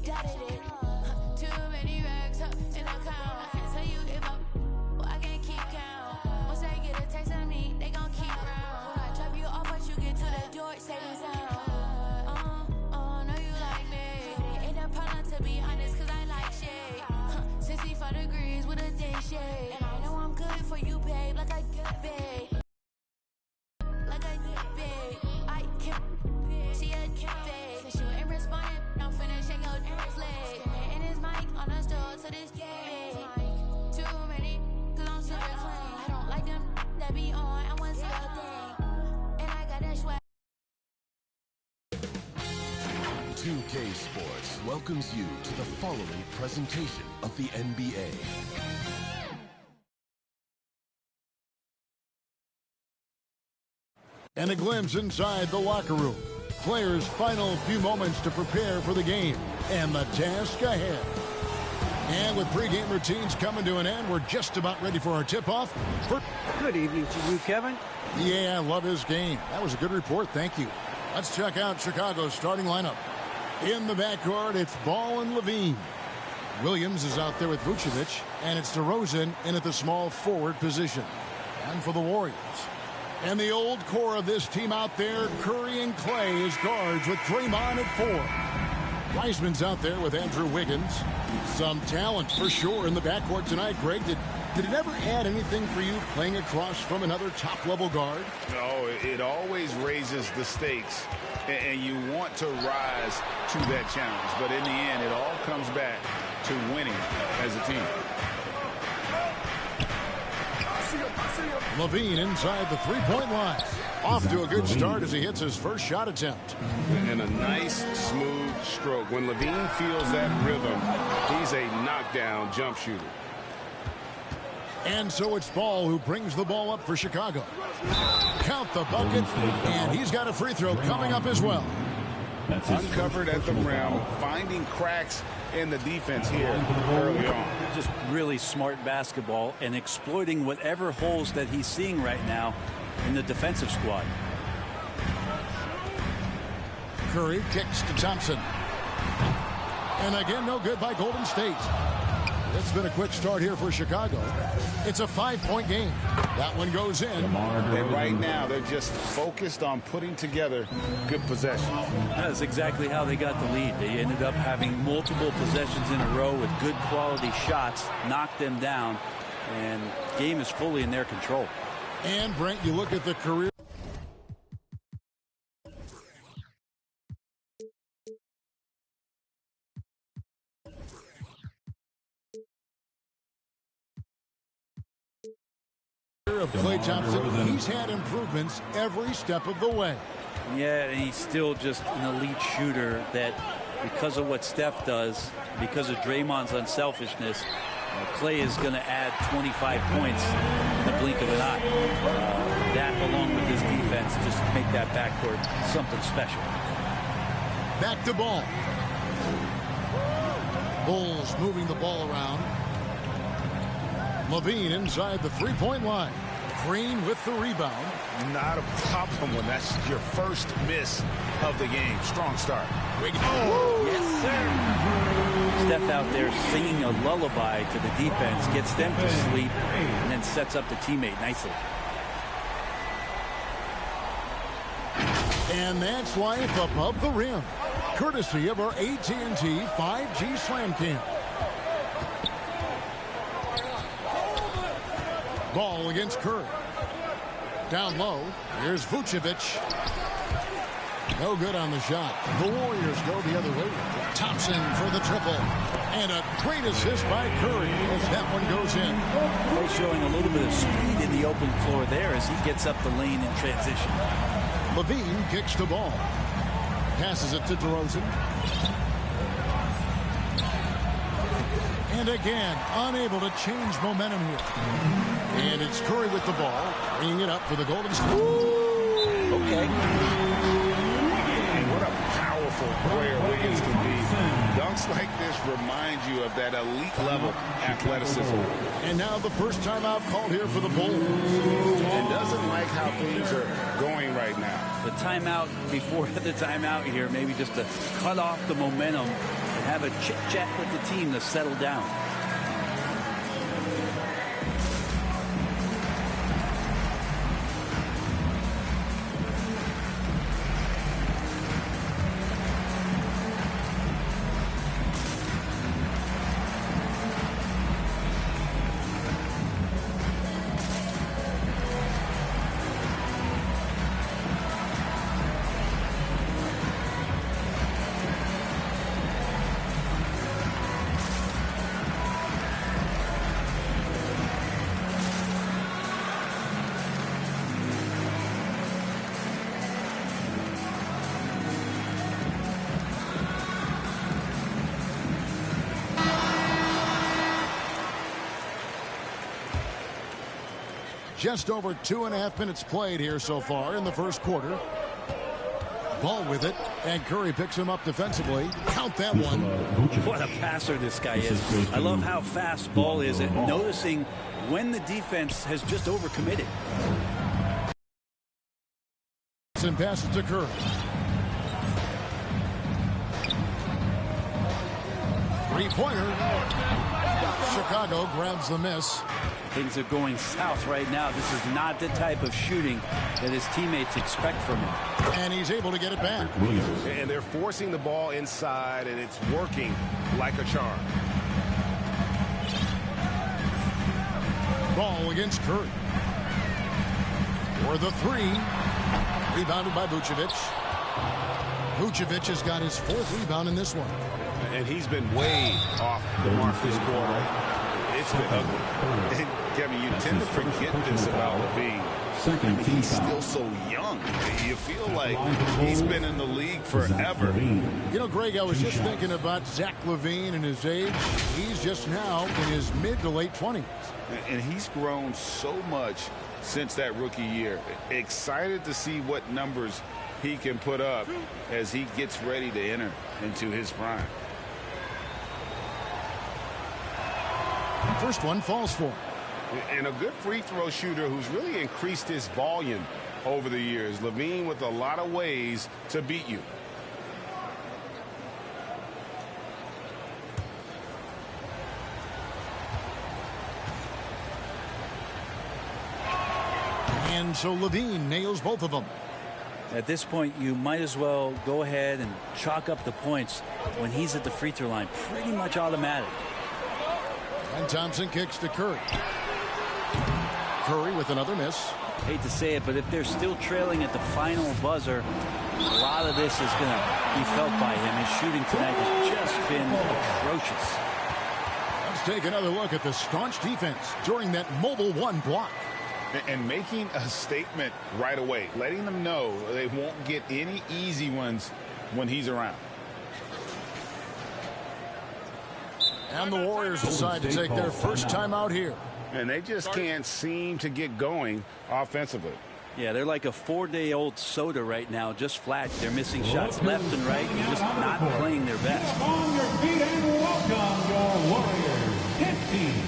gutted it. Too many racks up in account. I can't tell you if I can't keep count. Once they get a taste of me, they gon' keep round. When I drop you off, once you get to the door, saving sound. Know you like me. It ain't a problem to be honest, cause I like shade. 65 degrees with a day shade. And I know I'm good for you, babe, like I get paid. Like I get paid. I can't, she a can't fade. Since you ain't responding, I'm finishing your slave. And his mic on the store to this day. Too many, cause I'm super clean. I don't like them that be on, I want to see a thing. And I got that swag. 2K Sports welcomes you to the following presentation of the NBA. And a glimpse inside the locker room. Players' final few moments to prepare for the game and the task ahead. And with pregame routines coming to an end, we're just about ready for our tip-off. Good evening to you, Kevin. Yeah, I love his game. That was a good report. Thank you. Let's check out Chicago's starting lineup. In the backcourt, it's Ball and Levine. Williams is out there with Vucevic, and it's DeRozan in at the small forward position. And for the Warriors. And the old core of this team out there, Curry and Clay as guards with Draymond at 4. Wiseman's out there with Andrew Wiggins. Some talent for sure in the backcourt tonight. Greg, did it ever add anything for you playing across from another top-level guard? No, it always raises the stakes, and you want to rise to that challenge. But in the end, it all comes back to winning as a team. Levine inside the three-point line. Off to a good start as he hits his first shot attempt. And a nice, smooth stroke. When Levine feels that rhythm, he's a knockdown jump shooter. And so it's Ball who brings the ball up for Chicago. Count the bucket, and he's got a free throw coming up as well. Uncovered at the rim, finding cracks in the defense here early on. Just really smart basketball and exploiting whatever holes that he's seeing right now in the defensive squad. Curry kicks to Thompson. And again, no good by Golden State. It's been a quick start here for Chicago. It's a 5-point game. That one goes in. And right now, they're just focused on putting together good possessions. That's exactly how they got the lead. They ended up having multiple possessions in a row with good quality shots, knocked them down, and game is fully in their control. And, Brent, you look at the career of Klay Thompson. He's had improvements every step of the way. Yeah, and he's still just an elite shooter that, because of what Steph does, because of Draymond's unselfishness, Klay is going to add 25 points in the blink of an eye. That, along with his defense, just make that backcourt something special. Back to Ball. Bulls moving the ball around. Levine inside the three-point line. Green with the rebound. Not a problem when that's your first miss of the game. Strong start. Oh, yes, sir. Steph out there singing a lullaby to the defense, gets them to sleep, and then sets up the teammate nicely. And that's life above the rim, courtesy of our AT&T 5G Slam Cam. Ball against Curry. Down low. Here's Vucevic. No good on the shot. The Warriors go the other way. Thompson for the triple. And a great assist by Curry as that one goes in. He's showing a little bit of speed in the open floor there as he gets up the lane in transition. Levine kicks the ball. Passes it to DeRozan. And again, unable to change momentum here. And it's Curry with the ball, bringing it up for the Golden State. Okay. And what a powerful player Wiggins can be. Dunks like this remind you of that elite level athleticism. And now the first timeout called here for the Bulls. And doesn't like how things are going right now. The timeout before the timeout here, maybe just to cut off the momentum and have a chit-chat with the team to settle down. Just over 2.5 minutes played here so far in the first quarter. Ball with it, and Curry picks him up defensively. Count that one. What a passer this guy is. I love how fast Ball is at noticing when the defense has just overcommitted. And passes to Curry. Three-pointer. Chicago grabs the miss. Things are going south right now. This is not the type of shooting that his teammates expect from him. And he's able to get it back. And they're forcing the ball inside, and it's working like a charm. Ball against Curry. For the three. Rebounded by Vucevic. Vucevic has got his 4th rebound in this one. And he's been way off the mark this quarter. It's been ugly. And Kevin, you tend to forget this about LaVine. I mean, he's still so young. You feel like he's been in the league forever. You know, Greg, I was just thinking about Zach LaVine and his age. He's just now in his mid to late 20s. And he's grown so much since that rookie year. Excited to see what numbers he can put up as he gets ready to enter into his prime. First one falls for him. And a good free throw shooter who's really increased his volume over the years. LaVine with a lot of ways to beat you. And so LaVine nails both of them. At this point, you might as well go ahead and chalk up the points when he's at the free throw line. Pretty much automatic. And Thompson kicks to Curry. Curry with another miss. Hate to say it, but if they're still trailing at the final buzzer, a lot of this is going to be felt by him. His shooting tonight has just been atrocious. Let's take another look at the staunch defense during that Mobile One block. And making a statement right away, letting them know they won't get any easy ones when he's around. And the Warriors decide to take their first time out here. And they just can't seem to get going offensively. Yeah, they're like a 4-day-old soda right now, just flat. They're missing shots left and right and just not playing their best. On your feet and welcome your Warriors hit team.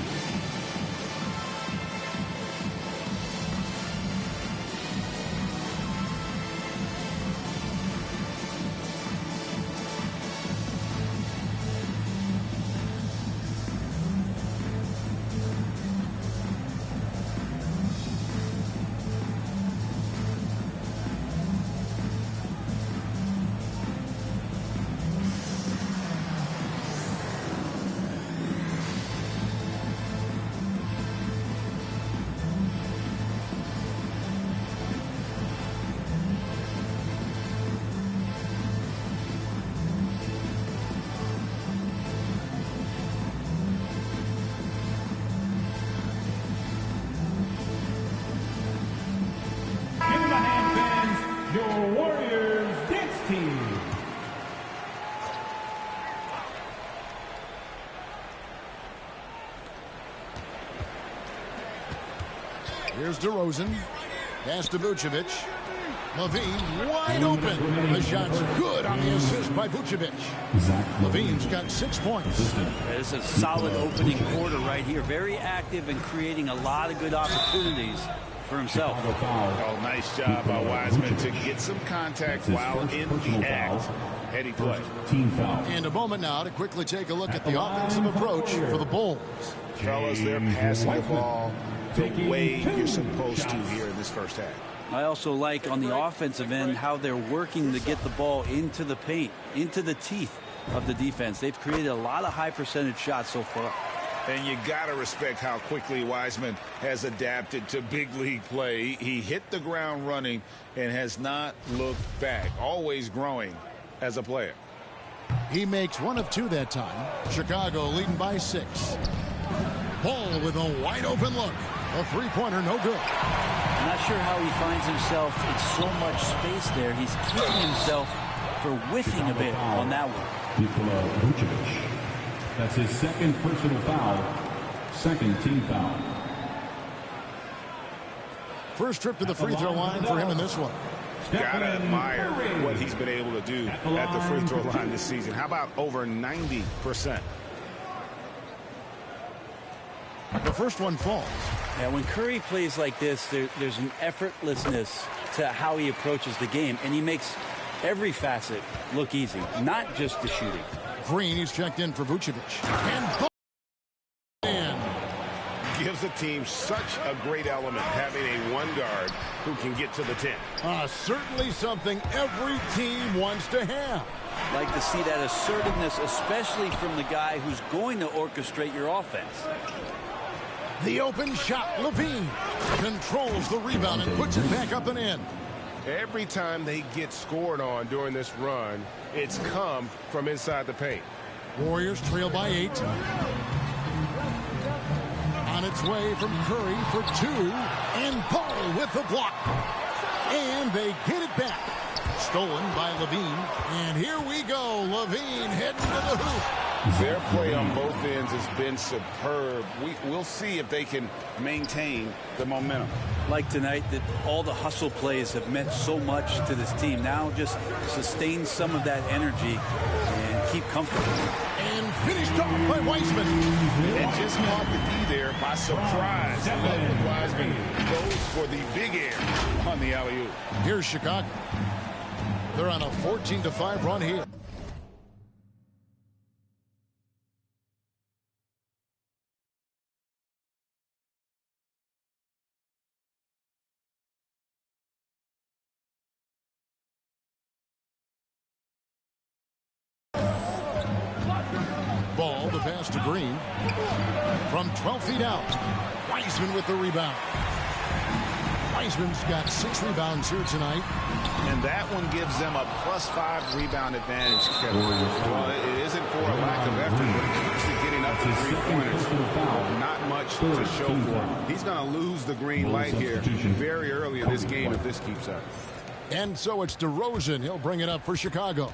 Here's DeRozan. Pass to Vucevic. LaVine wide open. The shot's good on the assist by Vucevic. LaVine's got 6 points. It's a solid opening quarter right here. Very active and creating a lot of good opportunities for himself. Oh, nice job by Wiseman to get some contact while in the act. Heady play. And a moment now to quickly take a look at the offensive approach for the Bulls. Fellas, they're passing the ball the way you're supposed to here in this first half. I also like on the offensive end how they're working to get the ball into the paint, into the teeth of the defense. They've created a lot of high percentage shots so far. And you got to respect how quickly Wiseman has adapted to big league play. He hit the ground running and has not looked back, always growing as a player. He makes 1 of 2 that time. Chicago leading by 6. Ball with a wide open look. A three-pointer, no good. I'm not sure how he finds himself in so much space there. He's keeping himself for whiffing a bit on that one. Nikola Vucevic. That's his second personal foul. Second team foul. First trip to the free throw line for him in this one. Gotta admire what he's been able to do at the free throw line this season. How about over 90%? The first one falls. Yeah, when Curry plays like this, there's an effortlessness to how he approaches the game, and he makes every facet look easy, not just the shooting. Green, he's checked in for Vucevic. And gives the team such a great element having a one guard who can get to the 10. Certainly something every team wants to have. Like to see that assertiveness, especially from the guy who's going to orchestrate your offense. The open shot, LaVine controls the rebound and puts it back up and in. Every time they get scored on during this run, it's come from inside the paint. Warriors trail by 8. On its way from Curry for 2. And Paul with the block. And they get it back. Stolen by LaVine. And here we go. LaVine heading to the hoop. Their play on both ends has been superb. We'll see if they can maintain the momentum. Like tonight, that all the hustle plays have meant so much to this team. Now just sustain some of that energy and keep comfortable. And finished off by Wiseman. And just caught the D there by surprise. Logan Wiseman goes for the big air on the alley-oop. Here's Chicago. They're on a 14-5 run here. Ball, the pass to Green. From 12 feet out. Wiseman with the rebound. Wiseman's got 6 rebounds here tonight. And that one gives them a +5 rebound advantage, Kevin. Well, it isn't for a lack of effort, but he keeps getting up to 3-pointers. Not much to show for him. He's going to lose the green light here very early in this game if this keeps up. And so it's DeRozan. He'll bring it up for Chicago.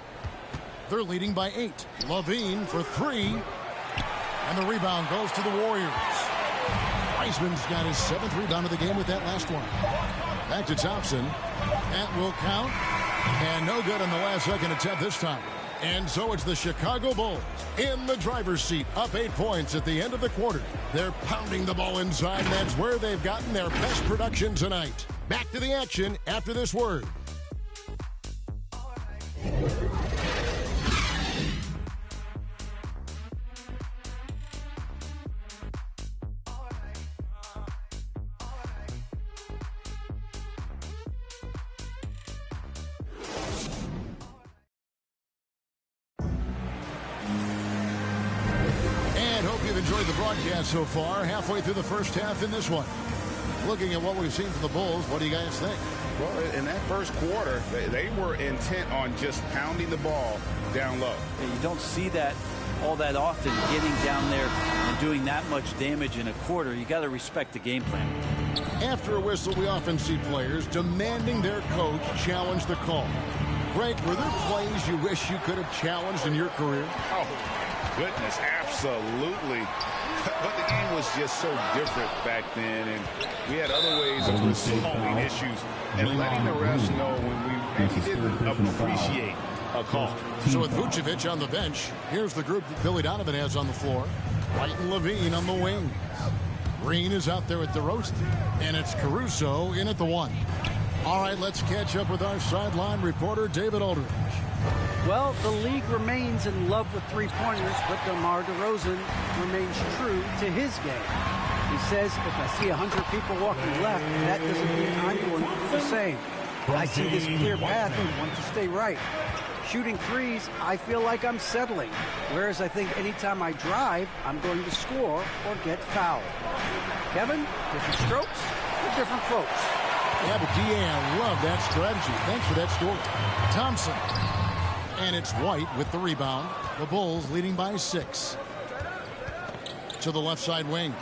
They're leading by 8. LaVine for 3. And the rebound goes to the Warriors. Wiseman's got his 7th rebound of the game with that last one. Back to Thompson. That will count. And no good on the last second attempt this time. And so it's the Chicago Bulls in the driver's seat, up 8 points at the end of the quarter. They're pounding the ball inside, and that's where they've gotten their best production tonight. Back to the action after this word. Enjoyed the broadcast so far. Halfway through the first half in this one. Looking at what we've seen from the Bulls, what do you guys think? Well, in that first quarter, they were intent on just pounding the ball down low. You don't see that all that often, getting down there and doing that much damage in a quarter. You got to respect the game plan. After a whistle, we often see players demanding their coach challenge the call. Greg, were there plays you wish you could have challenged in your career? Oh, goodness, absolutely. But the game was just so different back then, and we had other ways of resolving issues and letting the refs know when we maybe didn't appreciate a call. So with Vucevic on the bench, here's the group that Billy Donovan has on the floor. White and Levine on the wing. Green is out there at DeRozan, and it's Caruso in at the 1. All right, let's catch up with our sideline reporter, David Aldridge. Well, the league remains in love with three-pointers, but DeMar DeRozan remains true to his game. He says, if I see 100 people walking left, that doesn't mean I'm going to do the same. I see this clear path and want to stay right. Shooting threes, I feel like I'm settling, whereas I think anytime I drive, I'm going to score or get fouled. Kevin, different strokes for different folks. Yeah, but I love that strategy. Thanks for that story. Thompson. And it's White with the rebound. The Bulls leading by 6. To the left side wing.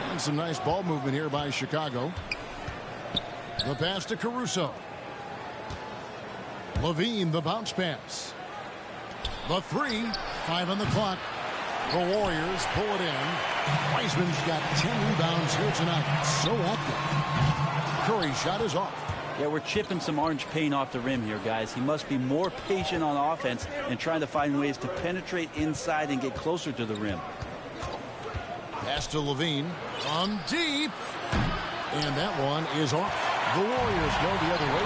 And some nice ball movement here by Chicago. The pass to Caruso. Levine, the bounce pass. The 3, 5 on the clock. The Warriors pull it in. Wiseman's got 10 rebounds here tonight. So active. Curry's shot is off. Yeah, we're chipping some orange paint off the rim here, guys. He must be more patient on offense and trying to find ways to penetrate inside and get closer to the rim. Pass to Levine. On deep. And that one is off. The Warriors go the other way.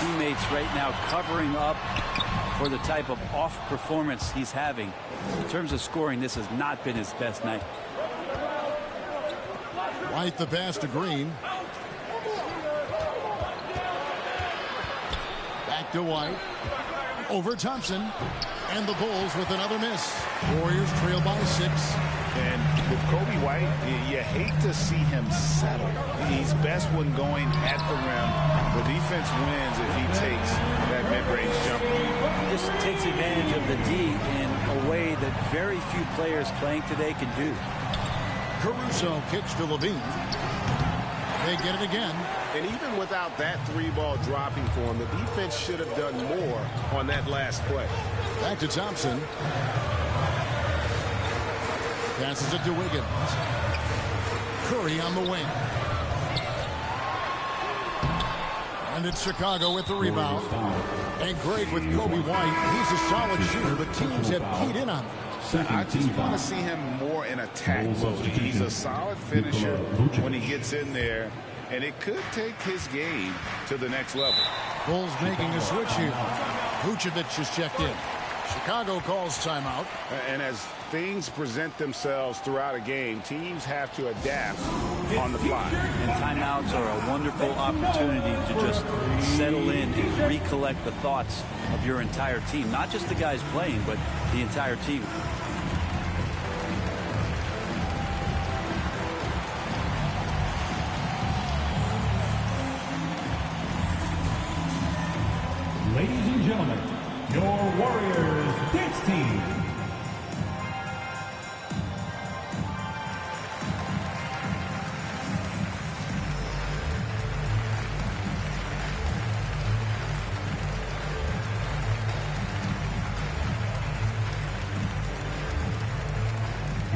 Teammates right now covering up for the type of off performance he's having. In terms of scoring, this has not been his best night. White the pass to Green. Back to White. Over Thompson. And the Bulls with another miss. Warriors trail by 6. And with Kobe White, you hate to see him settle. He's best when going at the rim. The defense wins if he takes that mid-range jumper. He just takes advantage of the D in a way that very few players playing today can do. Caruso kicks to Levine. They get it again. And even without that 3-ball dropping for him, the defense should have done more on that last play. Back to Thompson. Passes it to Wiggins. Curry on the wing. And it's Chicago with the rebound. And great with Kobe White. He's a solid shooter, but teams have keyed in on him. I just want to see him more in attack mode. He's a solid finisher when he gets in there, and it could take his game to the next level. Bulls making a switch here. Vucevic is checked in. Chicago calls timeout. And as things present themselves throughout a game, teams have to adapt on the fly. And timeouts are a wonderful opportunity to just settle in and recollect the thoughts of your entire team. Not just the guys playing, but the entire team. Ladies and gentlemen, your Warriors dance team.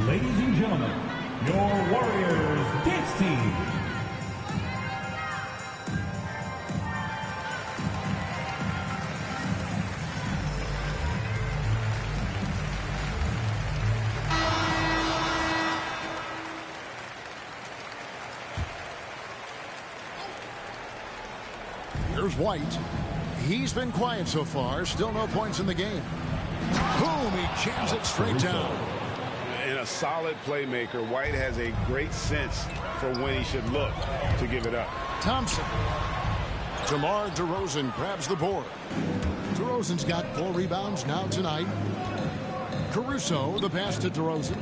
Ladies and gentlemen, your Warriors dance team. Here's White. He's been quiet so far. Still no points in the game. Boom! He jams it straight down. And a solid playmaker, White has a great sense for when he should look to give it up. Thompson. DeMar DeRozan grabs the board. DeRozan's got 4 rebounds now tonight. Caruso, the pass to DeRozan.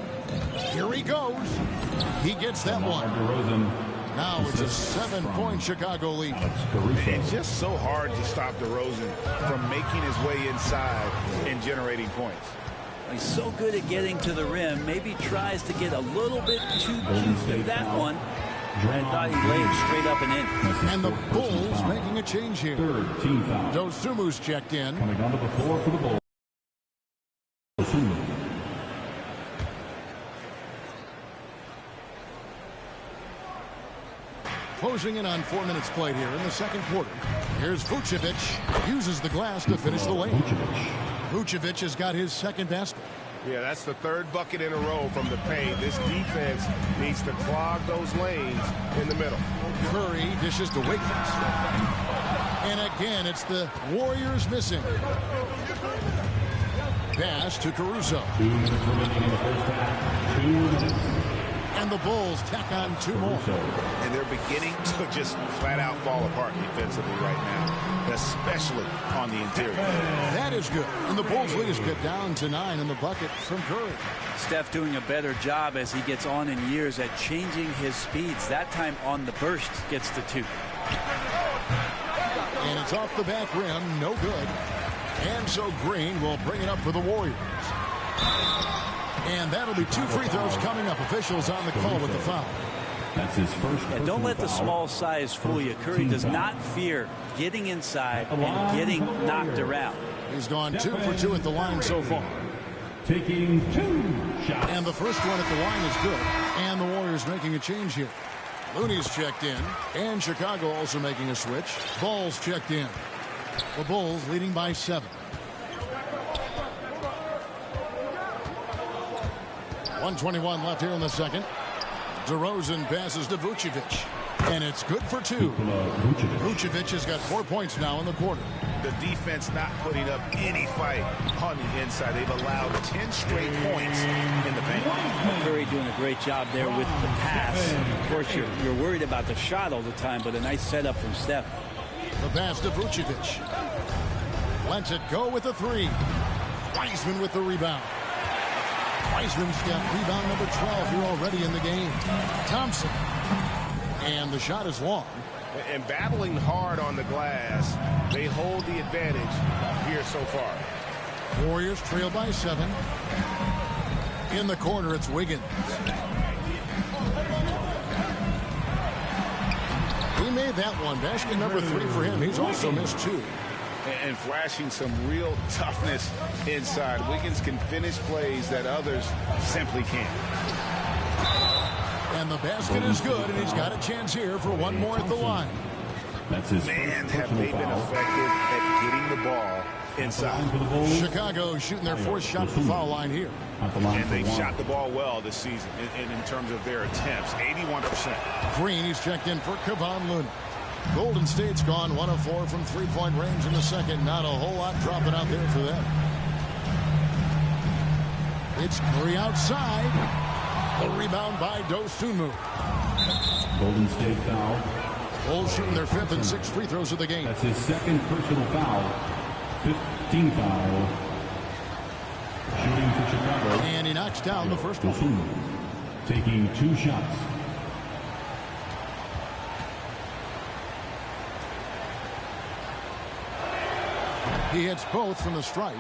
Here he goes. He gets that one. Now it's a 7-point Chicago lead. It's just so hard to stop DeRozan from making his way inside and generating points. He's so good at getting to the rim. Maybe tries to get a little bit too cute with that one. I thought he laid it straight up and in. And the Bulls making a change here. Third team foul. Dosumu's checked in. Coming onto the floor for the Bulls. Dosunmu. closing in on 4 minutes played here in the second quarter. Here's Vucevic. Uses the glass to finish the lane. Vucevic has got his second basket. Yeah, that's the third bucket in a row from the paint. This defense needs to clog those lanes in the middle. Curry dishes to Wiggins. And again, it's the Warriors missing. Pass to Caruso. 2 minutes remaining in the first half. 2 minutes. And the Bulls tack on 2 more. And they're beginning to just flat out fall apart defensively right now, especially on the interior. That is good. And the Bulls lead is cut down to 9 in the bucket from Curry. Steph doing a better job as he gets on in years at changing his speeds. That time on the burst gets to 2. And it's off the back rim. No good. And so Green will bring it up for the Warriors. And that'll be 2 free throws coming up. Officials on the call with the foul. That's his first. And don't let the small size fool you. Curry does not fear getting inside and getting knocked around. He's gone 2 for 2 at the line so far. Taking 2 shots. And the first one at the line is good. And the Warriors making a change here. Looney's checked in. And Chicago also making a switch. Ball's checked in. The Bulls leading by 7. 1:21 left here in the second. DeRozan passes to Vucevic. And it's good for 2. Vucevic has got 4 points now in the quarter. The defense not putting up any fight on the inside. They've allowed 10 straight points in the paint. Curry doing a great job there with the pass. Of course, you're worried about the shot all the time, but a nice setup from Steph. The pass to Vucevic. Lets it go with the 3. Wiseman with the rebound. Wiseman's got rebound number 12 here already in the game. Thompson. And the shot is long. And battling hard on the glass, they hold the advantage here so far. Warriors trail by 7. In the corner, it's Wiggins. He made that one. Basket number 3 for him. He's also missed 2. And flashing some real toughness inside. Wiggins can finish plays that others simply can't. And the basket is good, and he's got a chance here for 1 more at the line. That's his Man, have they been effective at getting the ball inside. Chicago shooting their 4th shot at the foul line here. And they've shot the ball well this season in terms of their attempts. 81%. Green, he's checked in for Kevon Looney. Golden State's gone 1 of 4 from 3-point range in the second. Not a whole lot dropping out there for them. It's Curry outside. The rebound by Dosunmu. Golden State foul. Bulls shooting their 5th and 6th free throws of the game. That's his second personal foul. 15 foul. Shooting for Chicago. And he knocks down the first one. Taking 2 shots. He hits both from the stripe.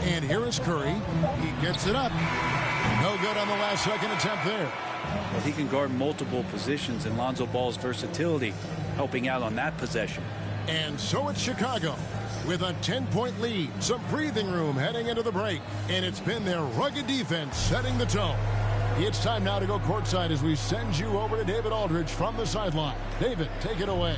And here is Curry. He gets it up. No good on the last second attempt there. Well, he can guard multiple positions, and Lonzo Ball's versatility helping out on that possession. And so it's Chicago with a 10-point lead. Some breathing room heading into the break. And it's been their rugged defense setting the tone. It's time now to go courtside as we send you over to David Aldridge from the sideline. David, take it away.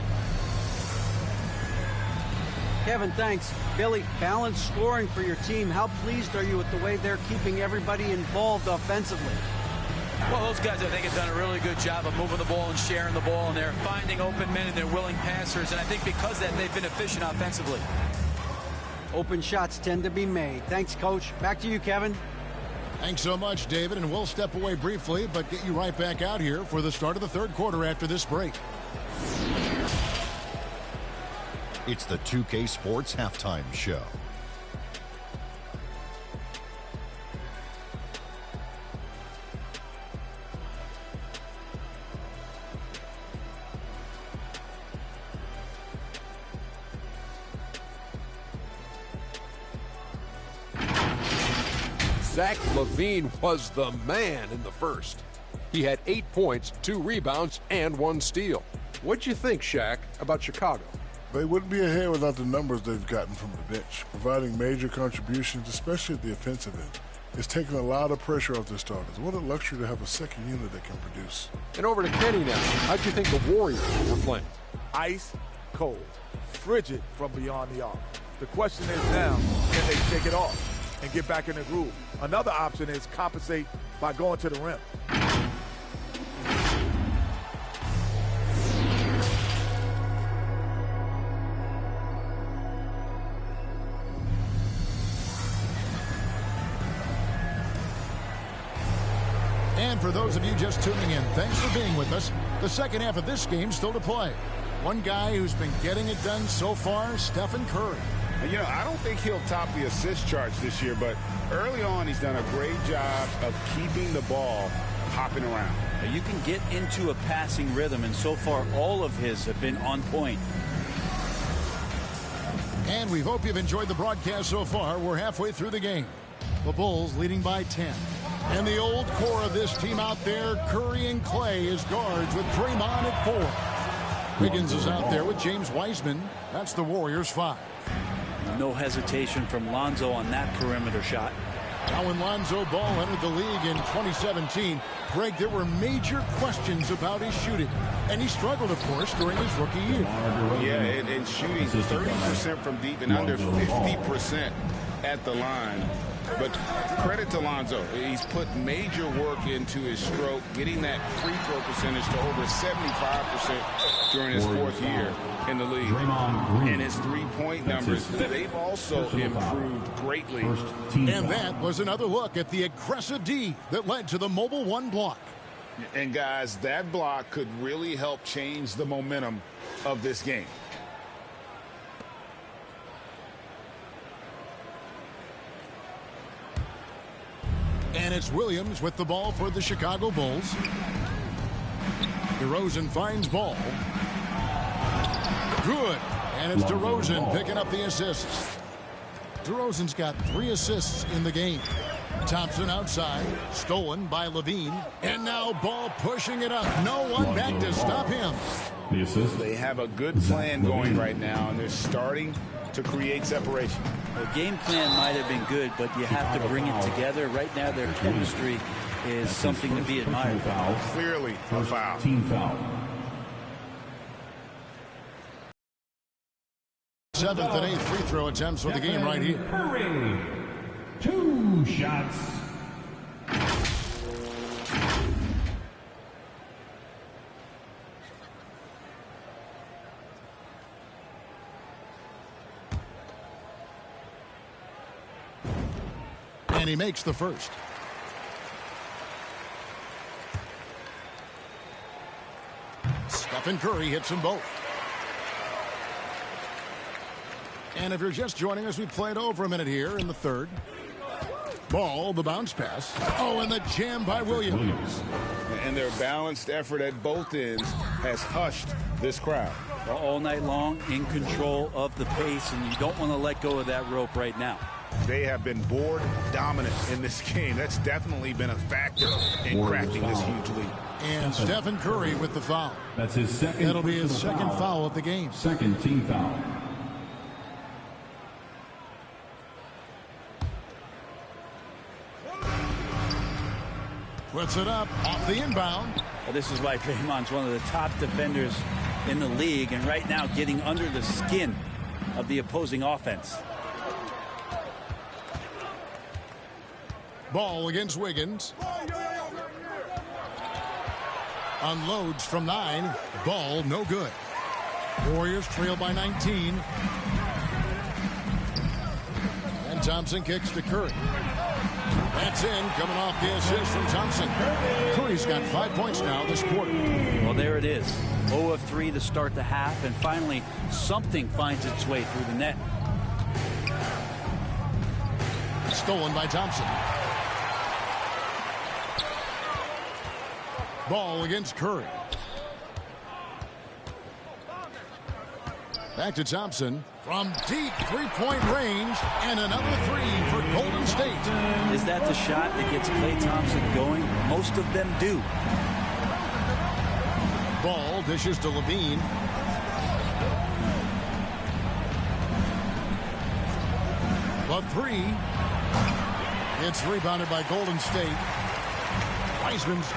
Kevin, thanks. Billy, balanced scoring for your team. How pleased are you with the way they're keeping everybody involved offensively? Well, those guys, I think, have done a really good job of moving the ball and sharing the ball, and they're finding open men and they're willing passers, and I think because of that, they've been efficient offensively. Open shots tend to be made. Thanks, Coach. Back to you, Kevin. Thanks so much, David, and we'll step away briefly, but get you right back out here for the start of the third quarter after this break. It's the 2K Sports Halftime Show. Zach LaVine was the man in the first. He had 8 points, 2 rebounds, and 1 steal. What'd you think, Shaq, about Chicago? They wouldn't be ahead without the numbers they've gotten from the bench, providing major contributions, especially at the offensive end. It's taken a lot of pressure off their starters. What a luxury to have a second unit that can produce. And over to Kenny now. How'd you think the Warriors were playing? Ice cold, frigid from beyond the arc. The question is now, can they shake it off and get back in the groove? Another option is compensate by going to the rim. And for those of you just tuning in, thanks for being with us. The second half of this game still to play. One guy who's been getting it done so far, Stephen Curry. You know, I don't think he'll top the assist charts this year, but early on he's done a great job of keeping the ball hopping around. You can get into a passing rhythm, and so far all of his have been on point. And we hope you've enjoyed the broadcast so far. We're halfway through the game. The Bulls leading by 10. And the old core of this team out there, Curry and Clay as guards with Draymond at 4. Wiggins is out there with James Wiseman. That's the Warriors' 5. No hesitation from Lonzo on that perimeter shot. Now when Lonzo Ball entered the league in 2017, Greg, there were major questions about his shooting. And he struggled, of course, during his rookie year. Yeah, and shooting 30% from deep and under 50% at the line. But credit to Lonzo. He's put major work into his stroke, getting that free throw percentage to over 75% during his 4th year in the league. And his three-point numbers, they've also improved greatly. And that was another look at the aggressive D that led to the Mobile One block. And guys, that block could really help change the momentum of this game. And it's Williams with the ball for the Chicago Bulls. DeRozan finds Ball. Good. And it's DeRozan picking up the assists. DeRozan's got 3 assists in the game. Thompson outside. Stolen by Levine. And now Ball pushing it up. No one back to stop him. They have a good plan going right now, and they're starting to create separation. The game plan might have been good, but you have to bring it together. Right now, their chemistry is something to be admired. Clearly a foul. Team foul. 7th and 8th free throw attempts for the game right here. Curry. 2 shots. And he makes the first. Stephen Curry hits them both. And if you're just joining us, we played over a minute here in the 3rd. Ball, the bounce pass. Oh, and the jam by Williams. And their balanced effort at both ends has hushed this crowd. All night long, in control of the pace, and you don't want to let go of that rope right now. They have been board dominant in this game. That's definitely been a factor in crafting this huge lead. And Stephen Curry with the foul. That's his second. That'll be his second foul of the game. Second team foul. Puts it up off the inbound. Well, this is why Draymond's one of the top defenders in the league, and right now getting under the skin of the opposing offense. Ball against Wiggins. Unloads from 9. Ball no good. Warriors trail by 19. And Thompson kicks to Curry. That's in, coming off the assist from Thompson. Curry's got 5 points now this quarter. Well, there it is. 0 of 3 to start the half, and finally something finds its way through the net. Stolen by Thompson. Ball against Curry. Back to Thompson from deep three-point range, and another 3 for Golden State. Is that the shot that gets Klay Thompson going? Most of them do. Ball dishes to Levine. The three. It's rebounded by Golden State. Wiseman's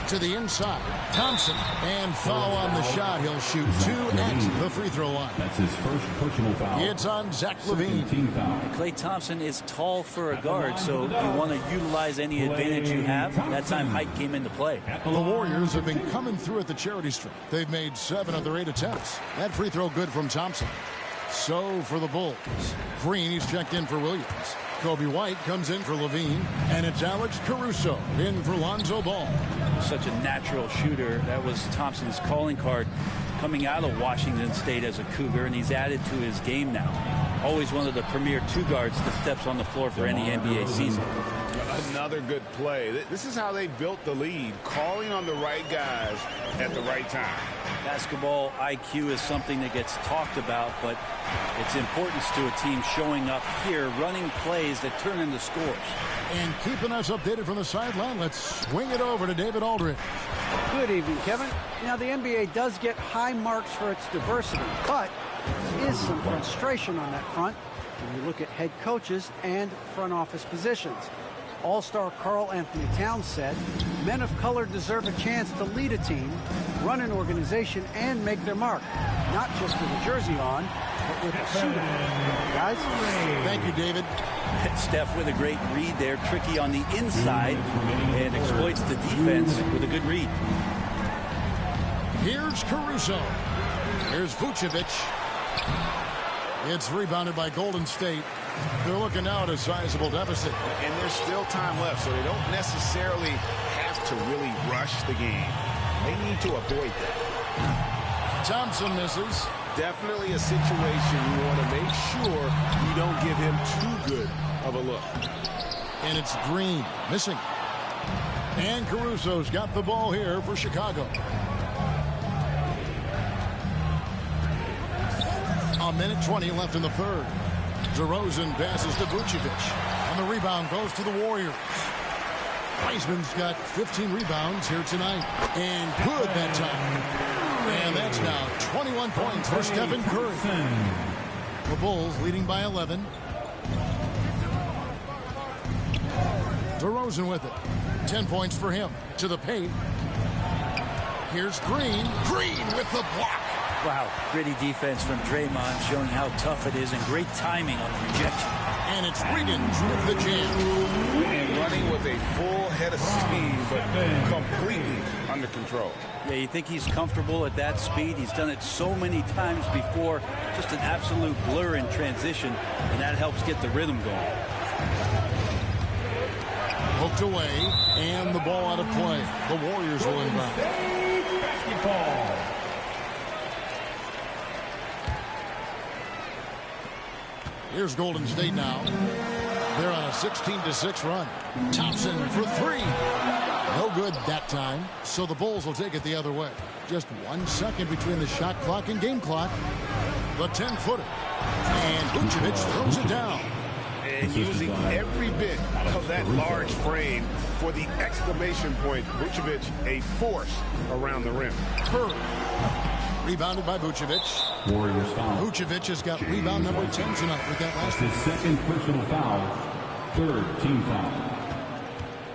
to the inside. Thompson, and foul on the shot. He'll shoot 2 at the free throw line. That's his first personal foul. It's on Zach LaVine. Klay Thompson is tall for a guard, so you want to utilize any advantage you have. That time height came into play. The Warriors have been coming through at the charity stripe. They've made 7 of their 8 attempts. That free throw good from Thompson. So for the Bulls, Green, he's checked in for Williams. Kobe White comes in for LaVine, and it's Alex Caruso in for Lonzo Ball. Such a natural shooter. That was Thompson's calling card coming out of Washington State as a Cougar, and he's added to his game now. Always one of the premier 2 guards that steps on the floor for any NBA season. Another good play. This is how they built the lead, calling on the right guys at the right time. Basketball IQ is something that gets talked about, but its importance to a team showing up here, running plays that turn into scores. And keeping us updated from the sideline, let's swing it over to David Aldridge. Good evening, Kevin. Now, the NBA does get high marks for its diversity, but there is some frustration on that front when you look at head coaches and front office positions. All-star Karl Anthony Towns said, men of color deserve a chance to lead a team, run an organization, and make their mark. Not just with a jersey on, but with a suit on. Guys? Thank you, David. Steph with a great read there, tricky on the inside, and exploits the defense with a good read. Here's Caruso. Here's Vucevic. It's rebounded by Golden State. They're looking now at a sizable deficit. And there's still time left, so they don't necessarily have to really rush the game. They need to avoid that. Thompson misses. Definitely a situation you want to make sure you don't give him too good of a look. And it's Green missing. And Caruso's got the ball here for Chicago. A minute 20 left in the third. DeRozan passes to Vucevic. And the rebound goes to the Warriors. Wiseman's got 15 rebounds here tonight. And good that time. And that's now 21 points for Stephen Curry. The Bulls leading by 11. DeRozan with it. 10 points for him. To the paint. Here's Green. Green with the block. Wow, gritty defense from Draymond, showing how tough it is, and great timing on the rejection. And it's Wiggins with the jam. And running with a full head of speed, but completely under control. Yeah, you think he's comfortable at that speed. He's done it so many times before. Just an absolute blur in transition, and that helps get the rhythm going. Poked away, and the ball out of play. The Warriors will inbound. Basketball. Here's Golden State now. They're on a 16-6 run. Thompson for 3. No good that time. So the Bulls will take it the other way. Just 1 second between the shot clock and game clock. The 10-footer. And Vucevic throws it down. And using every bit of that large frame for the exclamation point. Vucevic, a force around the rim. Curry. Rebounded by Vucevic. Warriors foul. Vucevic has got rebound number 10 tonight with that last His second personal foul. 3rd team foul.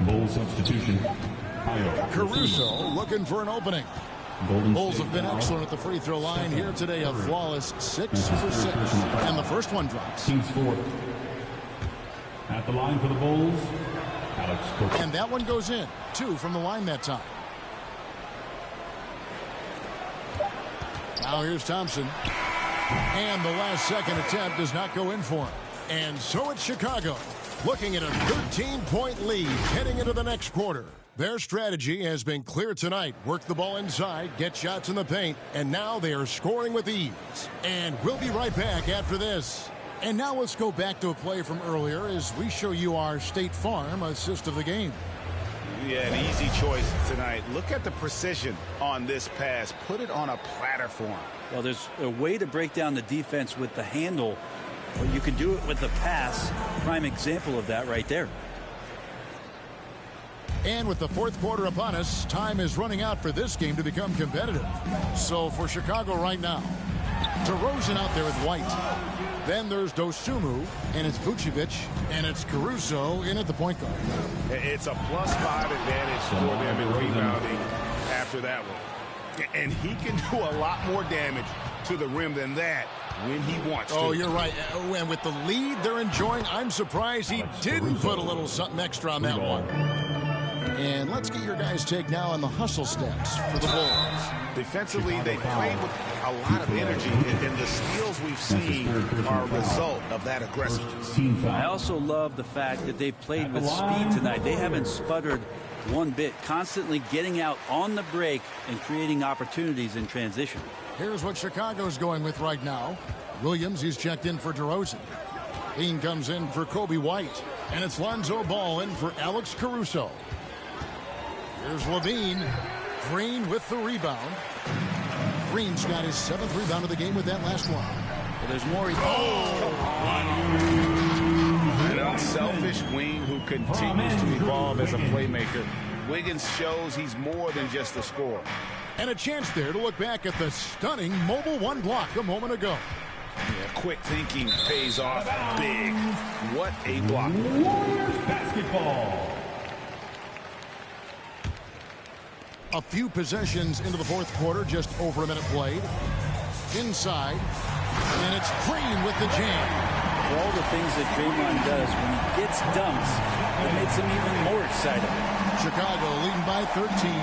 Bull substitution. Caruso looking for an opening. Bulls have been excellent at the free throw line here today. A flawless 6 for 6. And the first one drops. Team's 4th. At the line for the Bulls, Alex Cook. And that one goes in. 2 from the line that time. Now here's Thompson. And the last second attempt does not go in for him. And so it's Chicago, looking at a 13-point lead heading into the next quarter. Their strategy has been clear tonight. Work the ball inside, get shots in the paint, and now they are scoring with ease. And we'll be right back after this. And now let's go back to a play from earlier as we show you our State Farm assist of the game. Yeah, an easy choice tonight. Look at the precision on this pass. Put it on a platter for him. Well, there's a way to break down the defense with the handle, but you can do it with the pass. Prime example of that right there. And with the fourth quarter upon us, time is running out for this game to become competitive. So for Chicago right now, DeRozan out there with White. Then there's Dosunmu, and it's Vucevic, and it's Caruso in at the point guard. It's a +5 advantage for them in rebounding after that one. And he can do a lot more damage to the rim than that when he wants to. Oh, you're right. And with the lead they're enjoying, I'm surprised he didn't put a little something extra on that one. And let's get your guys' take now on the hustle steps for the Bulls. Defensively, they played with a lot of energy, and the steals we've seen are a result of that aggressiveness. I also love the fact that they've played with speed tonight. They haven't sputtered one bit, constantly getting out on the break and creating opportunities in transition. Here's what Chicago's going with right now. Williams, he's checked in for DeRozan. Bean comes in for Kobe White. And it's Lonzo Ball in for Alex Caruso. Here's Levine. Green with the rebound. Green's got his 7th rebound of the game with that last one. Well, there's more. An unselfish wing who continues to evolve as a playmaker. Wiggins shows he's more than just a scorer. And a chance there to look back at the stunning mobile one block a moment ago. Yeah, quick thinking pays off big. What a block. Warriors basketball. A few possessions into the fourth quarter, just over a minute played. Inside, and it's Green with the jam. For all the things that Draymond does, when he gets dunks, it makes him even more excited. Chicago leading by 13.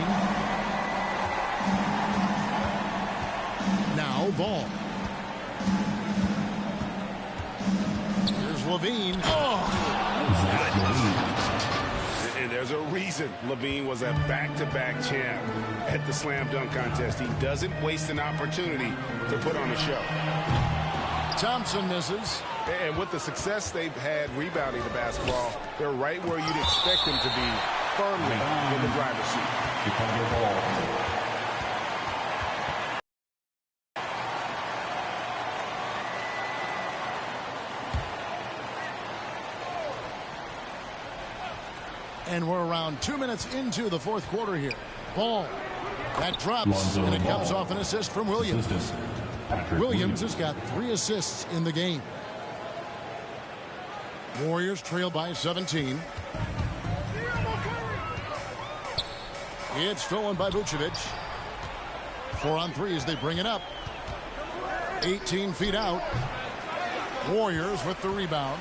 Now Ball. Here's Levine. And there's a reason Levine was a back-to-back champ at the slam dunk contest. He doesn't waste an opportunity to put on a show. Thompson misses. And with the success they've had rebounding the basketball, they're right where you'd expect them to be, firmly in the driver's seat. Chicago ball. And we're around 2 minutes into the fourth quarter here. Ball. That drops, and it comes off an assist from Williams. Williams has got 3 assists in the game. Warriors trail by 17. It's stolen by Vucevic. 4 on 3 as they bring it up. 18 feet out. Warriors with the rebound.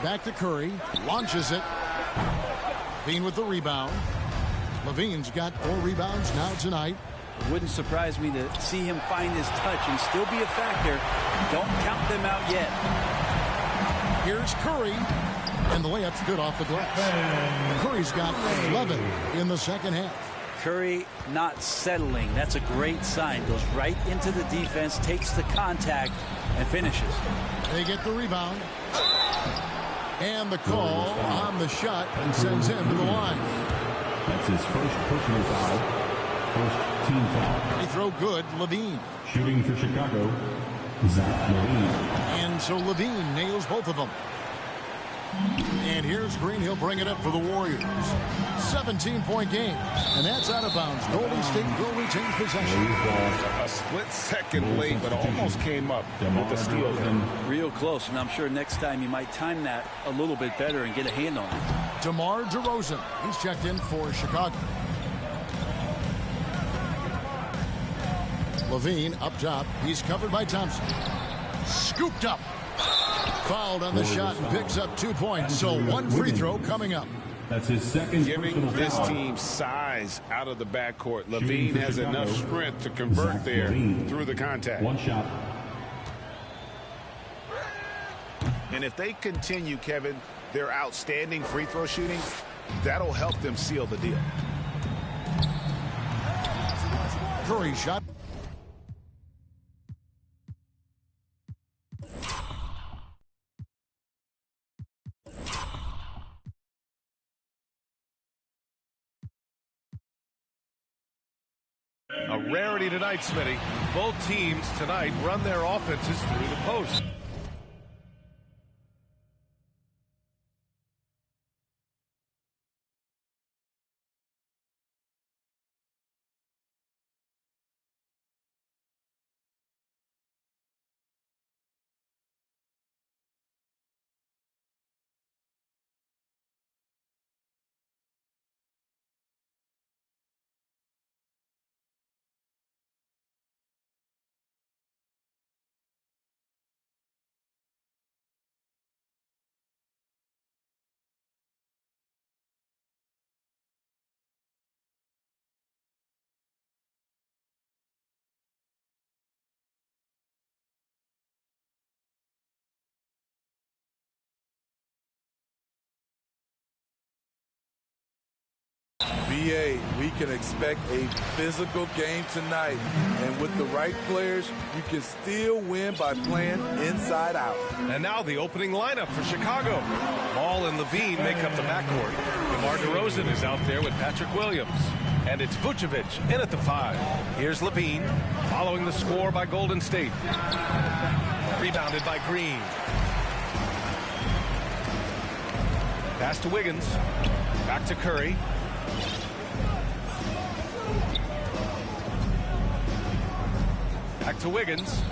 Back to Curry. Launches it. Bean with the rebound. Levine's got 4 rebounds now tonight. It wouldn't surprise me to see him find his touch and still be a factor. Don't count them out yet. Here's Curry. And the layup's good off the glass. Curry's got 11 in the second half. Curry not settling. That's a great sign. Goes right into the defense, takes the contact, and finishes. They get the rebound. And the call on the shot and sends him to the line. That's his first personal foul. First team foul. They throw good, Levine. Shooting for Chicago, Zach Levine. And so Levine nails both of them. And here's Green. He'll bring it up for the Warriors. 17-point game. And that's out of bounds. Golden State will retain possession. A split second late, but almost came up with the steal. Real close, and I'm sure next time he might time that a little bit better and get a hand on it. DeMar DeRozan. He's checked in for Chicago. Levine up top. He's covered by Thompson. Scooped up. Fouled on the shot and picks up 2 points. So 1 free throw coming up. That's his second. Giving this team size out of the backcourt. Levine has enough strength to convert there through the contact. 1 shot. And if they continue, Kevin, their outstanding free throw shooting, that'll help them seal the deal. Curry shot. A rarity tonight, Smitty. Both teams tonight run their offenses through the post. BA, we can expect a physical game tonight. And with the right players, you can still win by playing inside out. And now the opening lineup for Chicago. Ball and Levine make up the backcourt. DeMar DeRozan is out there with Patrick Williams. And it's Vucevic in at the 5. Here's Levine, following the score by Golden State. Rebounded by Green. Pass to Wiggins. Back to Curry. Back to Wiggins.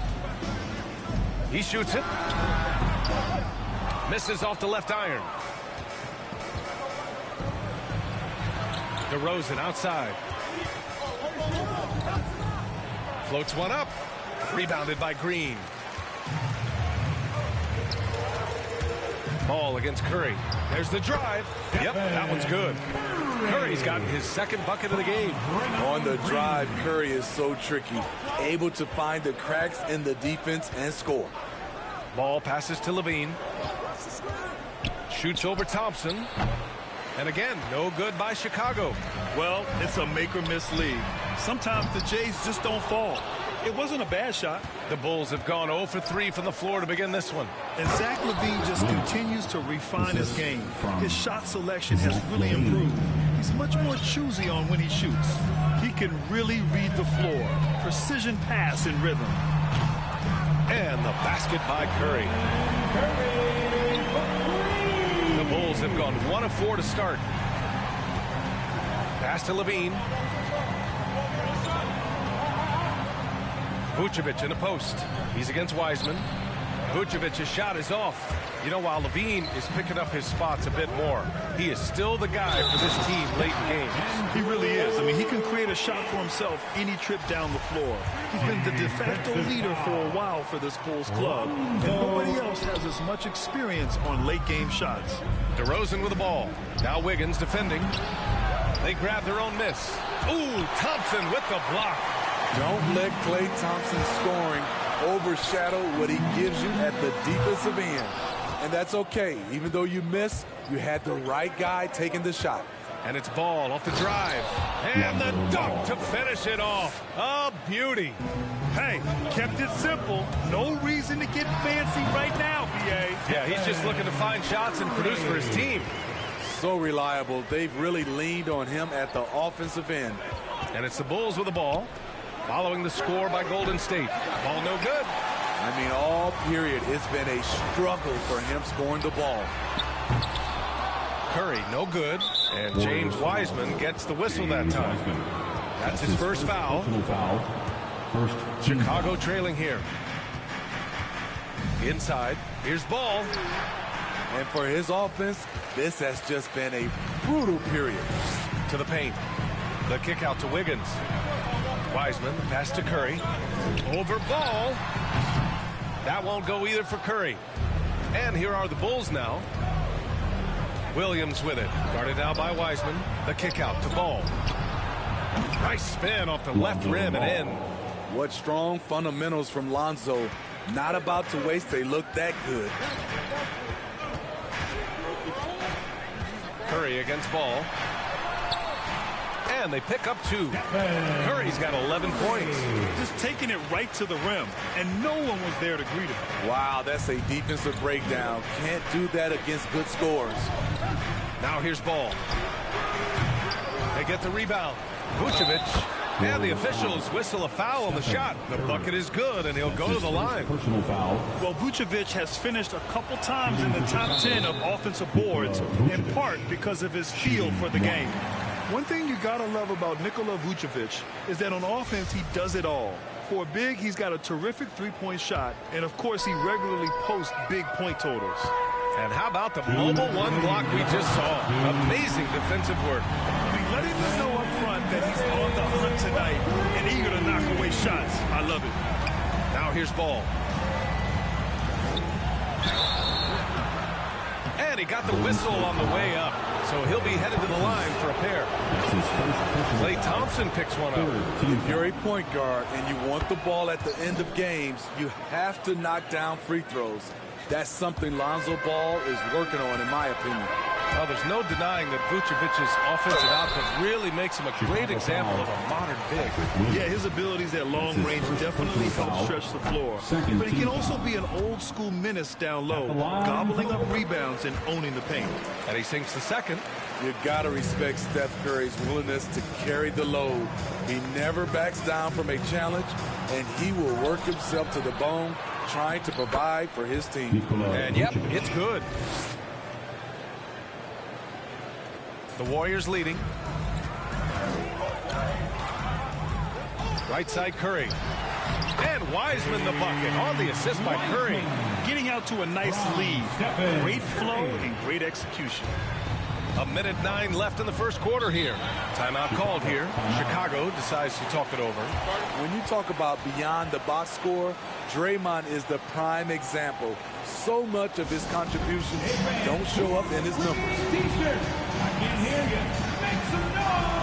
He shoots it. Misses off the left iron. DeRozan outside. Floats one up. Rebounded by Green. Ball against Curry. There's the drive. Yep, that one's good. Curry's gotten his second bucket of the game. On the drive, Curry is so tricky. Able to find the cracks in the defense and score. Ball passes to Levine. Shoots over Thompson. And again, no good by Chicago. Well, it's a make-or-miss league. Sometimes the Jays just don't fall. It wasn't a bad shot. The Bulls have gone 0 for 3 from the floor to begin this one. And Zach LaVine just continues to refine his game. His shot selection has really improved. He's much more choosy on when he shoots. He can really read the floor. Precision pass and rhythm. And the basket by Curry. The Bulls have gone 1 of 4 to start. Pass to Levine. Vucevic in the post. He's against Wiseman. Vucevic's shot is off. You know, while Levine is picking up his spots a bit more, he is still the guy for this team late in games. He really is. I mean, he can create a shot for himself any trip down the floor. He's been the de facto leader for a while for this Bulls club, and nobody else has as much experience on late game shots. DeRozan with the ball. Now Wiggins defending. They grab their own miss. Ooh, Thompson with the block. Don't let Klay Thompson's scoring overshadow what he gives you at the defensive end. And that's okay. Even though you miss, you had the right guy taking the shot. And it's Ball off the drive. And the dunk to finish it off. A beauty. Hey, kept it simple. No reason to get fancy right now, B.A. Yeah, he's just looking to find shots and produce for his team. So reliable. They've really leaned on him at the offensive end. And it's the Bulls with the ball. Following the score by Golden State. Ball no good. I mean, all period, it's been a struggle for him scoring the ball. Curry, no good. And James Wiseman gets the whistle that time. That's his first foul. Chicago trailing here. Inside. Here's Ball. And for his offense, this has just been a brutal period. To the paint. The kick out to Wiggins. Wiseman, pass to Curry. Over Ball. That won't go either for Curry. And here are the Bulls now. Williams with it. Guarded now by Wiseman. The kick out to Ball. Nice spin off the left rim and in. What strong fundamentals from Lonzo. Not about to waste. They look that good. Curry against Ball. And they pick up 2. Curry's got 11 points. Just taking it right to the rim, and no one was there to greet him. Wow, that's a defensive breakdown. Can't do that against good scores. Now here's Ball. They get the rebound. Vucevic. And the officials whistle a foul on the shot. The bucket is good, and he'll go to the line. Personal foul. Well, Vucevic has finished a couple times in the top 10 of offensive boards, in part because of his feel for the game. One thing you gotta love about Nikola Vucevic is that on offense he does it all. For a big, he's got a terrific three-point shot, and of course he regularly posts big point totals. And how about the mobile one block we just saw? Amazing defensive work. I mean, letting them know up front that he's on the hunt tonight and eager to knock away shots. I love it. Now here's Ball. And he got the whistle on the way up. So he'll be headed to the line for a pair. Klay Thompson picks one up. If you're a point guard and you want the ball at the end of games, you have to knock down free throws. That's something Lonzo Ball is working on, in my opinion. Well, there's no denying that Vucevic's offensive output really makes him a great example of a modern big. Yeah, his abilities at long range definitely help stretch the floor. But he can also be an old-school menace down low, gobbling up rebounds and owning the paint. And he sinks the second. You got to respect Steph Curry's willingness to carry the load. He never backs down from a challenge, and he will work himself to the bone trying to provide for his team. And, yep, it's good. The Warriors leading. Right side Curry. And Wiseman the bucket on the assist by Curry. Getting out to a nice lead. Great flow and great execution. 1:09 left in the first quarter here. Timeout called here. Chicago decides to talk it over. When you talk about beyond the box score, Draymond is the prime example. So much of his contributions don't show up in his numbers. T-shirt, I can't hear you. Make some noise!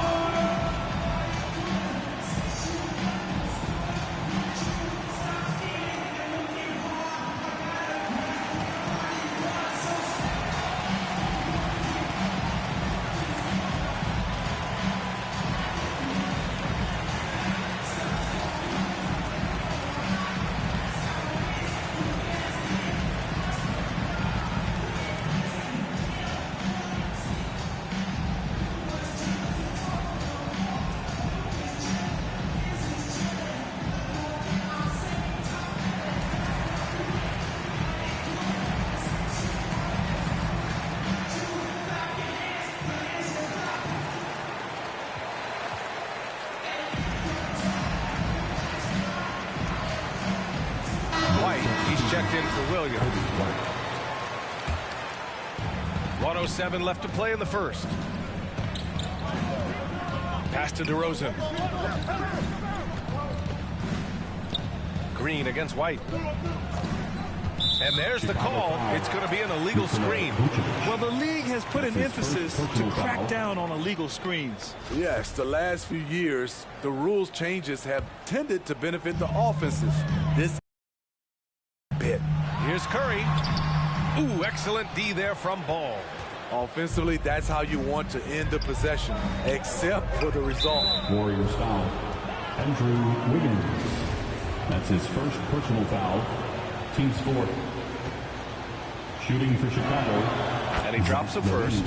Checked in for Williams. 1:07 left to play in the first. Pass to DeRozan. Green against White. And there's the call. It's going to be an illegal screen. Well, the league has put an emphasis to crack down on illegal screens. Yes, the last few years, the rules changes have tended to benefit the offenses. This bit. Here's Curry. Ooh, excellent D there from Ball. Offensively, that's how you want to end the possession, except for the result. Warriors foul. Andrew Wiggins. That's his first personal foul. Team's fourth. Shooting for Chicago. And he drops a first.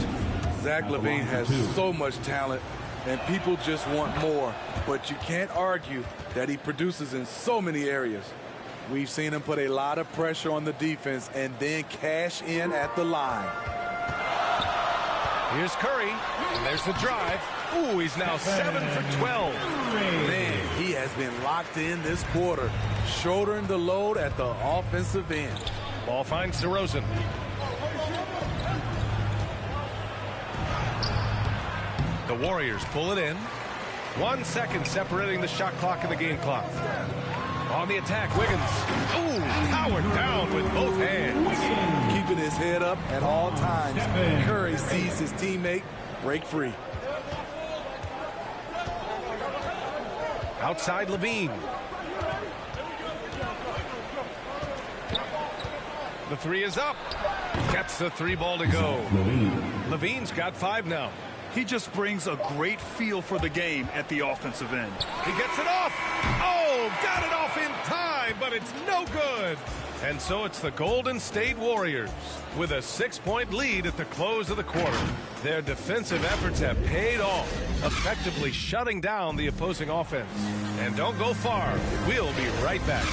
Zach LaVine has so much talent, and people just want more. But you can't argue that he produces in so many areas. We've seen him put a lot of pressure on the defense and then cash in at the line. Here's Curry, and there's the drive. Ooh, he's now 7 for 12. Man, he has been locked in this quarter, shouldering the load at the offensive end. Ball finds DeRozan. The Warriors pull it in. 1 second separating the shot clock and the game clock. On the attack, Wiggins. Ooh, powered down with both hands. Keeping his head up at all times. Curry sees his teammate break free. Outside LaVine. The three is up. Gets the three ball to go. LaVine's got 5 now. He just brings a great feel for the game at the offensive end. He gets it off. Oh, got it off in time, but it's no good. And so it's the Golden State Warriors with a 6-point lead at the close of the quarter. Their defensive efforts have paid off, effectively shutting down the opposing offense. And don't go far. We'll be right back.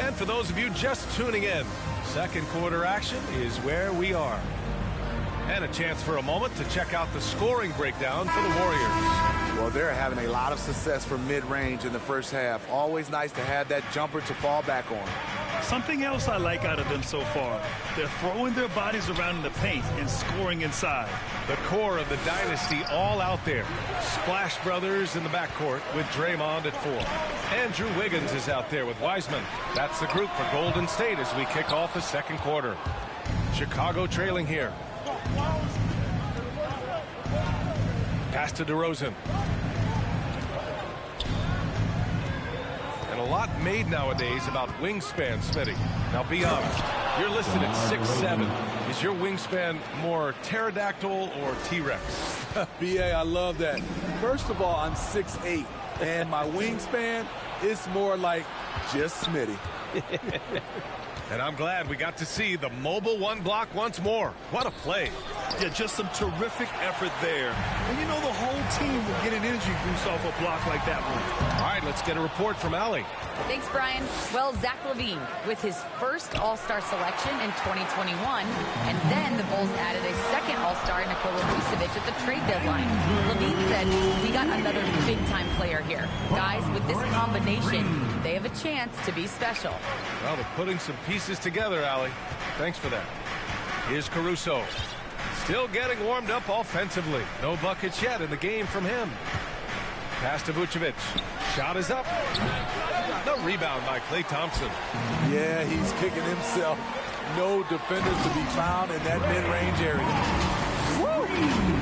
And for those of you just tuning in, second quarter action is where we are. And a chance for a moment to check out the scoring breakdown for the Warriors. Well, they're having a lot of success from mid-range in the first half. Always nice to have that jumper to fall back on. Something else I like out of them so far, they're throwing their bodies around in the paint and scoring inside. The core of the dynasty all out there. Splash Brothers in the backcourt with Draymond at 4. Andrew Wiggins is out there with Wiseman. That's the group for Golden State as we kick off the second quarter. Chicago trailing here. Pass to DeRozan. And a lot made nowadays about wingspan, Smitty. Now be honest, You're listed at 6'7". Is your wingspan more pterodactyl or T-Rex? B.A., I love that. First of all, I'm 6'8", and my wingspan is more like just Smitty. And I'm glad we got to see the mobile one block once more. What a play. Yeah, just some terrific effort there. And you know the whole team will get an energy boost off a block like that one. All right, let's get a report from Allie. Thanks, Brian. Well, Zach LaVine with his first All-Star selection in 2021, and then the Bulls added a second All-Star, Nikola Vucevic, at the trade deadline. LaVine said, "We got another big-time player here. Guys, with this combination, they have a chance to be special." Well, they're putting some pieces together, Allie. Thanks for that. Here's Caruso. Still getting warmed up offensively. No buckets yet in the game from him. Pass to Vucevic. Shot is up. The rebound by Klay Thompson. Yeah, he's kicking himself. No defenders to be found in that mid-range area. Woo!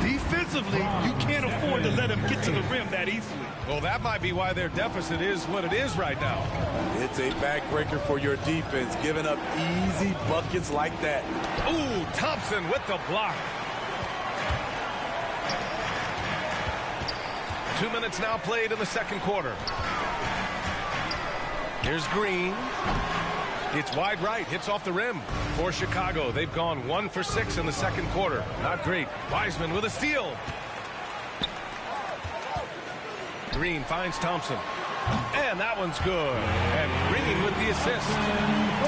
Defensively, you can't afford to let him get to the rim that easily. Well, that might be why their deficit is what it is right now. It's a backbreaker for your defense, giving up easy buckets like that. Ooh, Thompson with the block. 2 minutes now played in the second quarter. Here's Green. It's wide right, hits off the rim for Chicago. They've gone 1 for 6 in the second quarter. Not great. Wiseman with a steal. Green finds Thompson. And that one's good. And Green with the assist.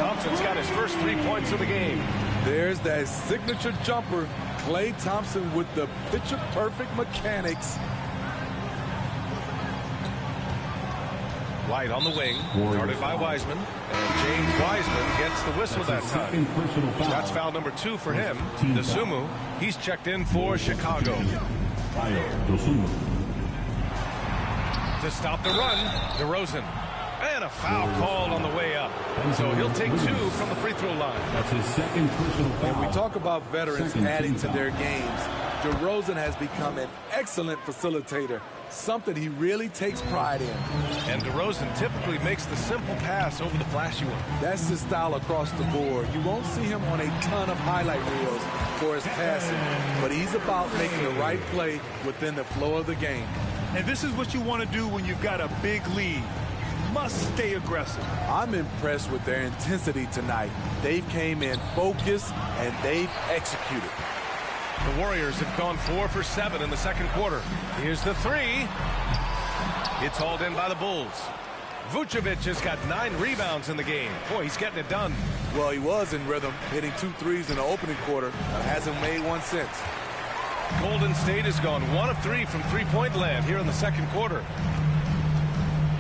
Thompson's got his first 3 points of the game. There's that signature jumper. Klay Thompson with the picture-perfect mechanics. White on the wing, guarded by Wiseman. And James Wiseman gets the whistle that time. That's foul number 2 for him. Dosunmu, he's checked in for Chicago. To stop the run, DeRozan. And a foul called on the way up. So he'll take 2 from the free throw line. That's his second personal foul. When we talk about veterans adding to their games, DeRozan has become an excellent facilitator, something he really takes pride in. And DeRozan typically makes the simple pass over the flashy one. That's his style across the board. You won't see him on a ton of highlight reels for his passing, but he's about making the right play within the flow of the game. And this is what you want to do when you've got a big lead. Must stay aggressive. I'm impressed with their intensity tonight. They came in focused and they've executed. The Warriors have gone 4 for 7 in the second quarter. Here's the 3. It's hauled in by the Bulls. Vucevic has got 9 rebounds in the game. Boy, he's getting it done. Well, he was in rhythm, hitting 2 threes in the opening quarter. Hasn't made one since. Golden State has gone 1 of 3 from three-point land here in the second quarter.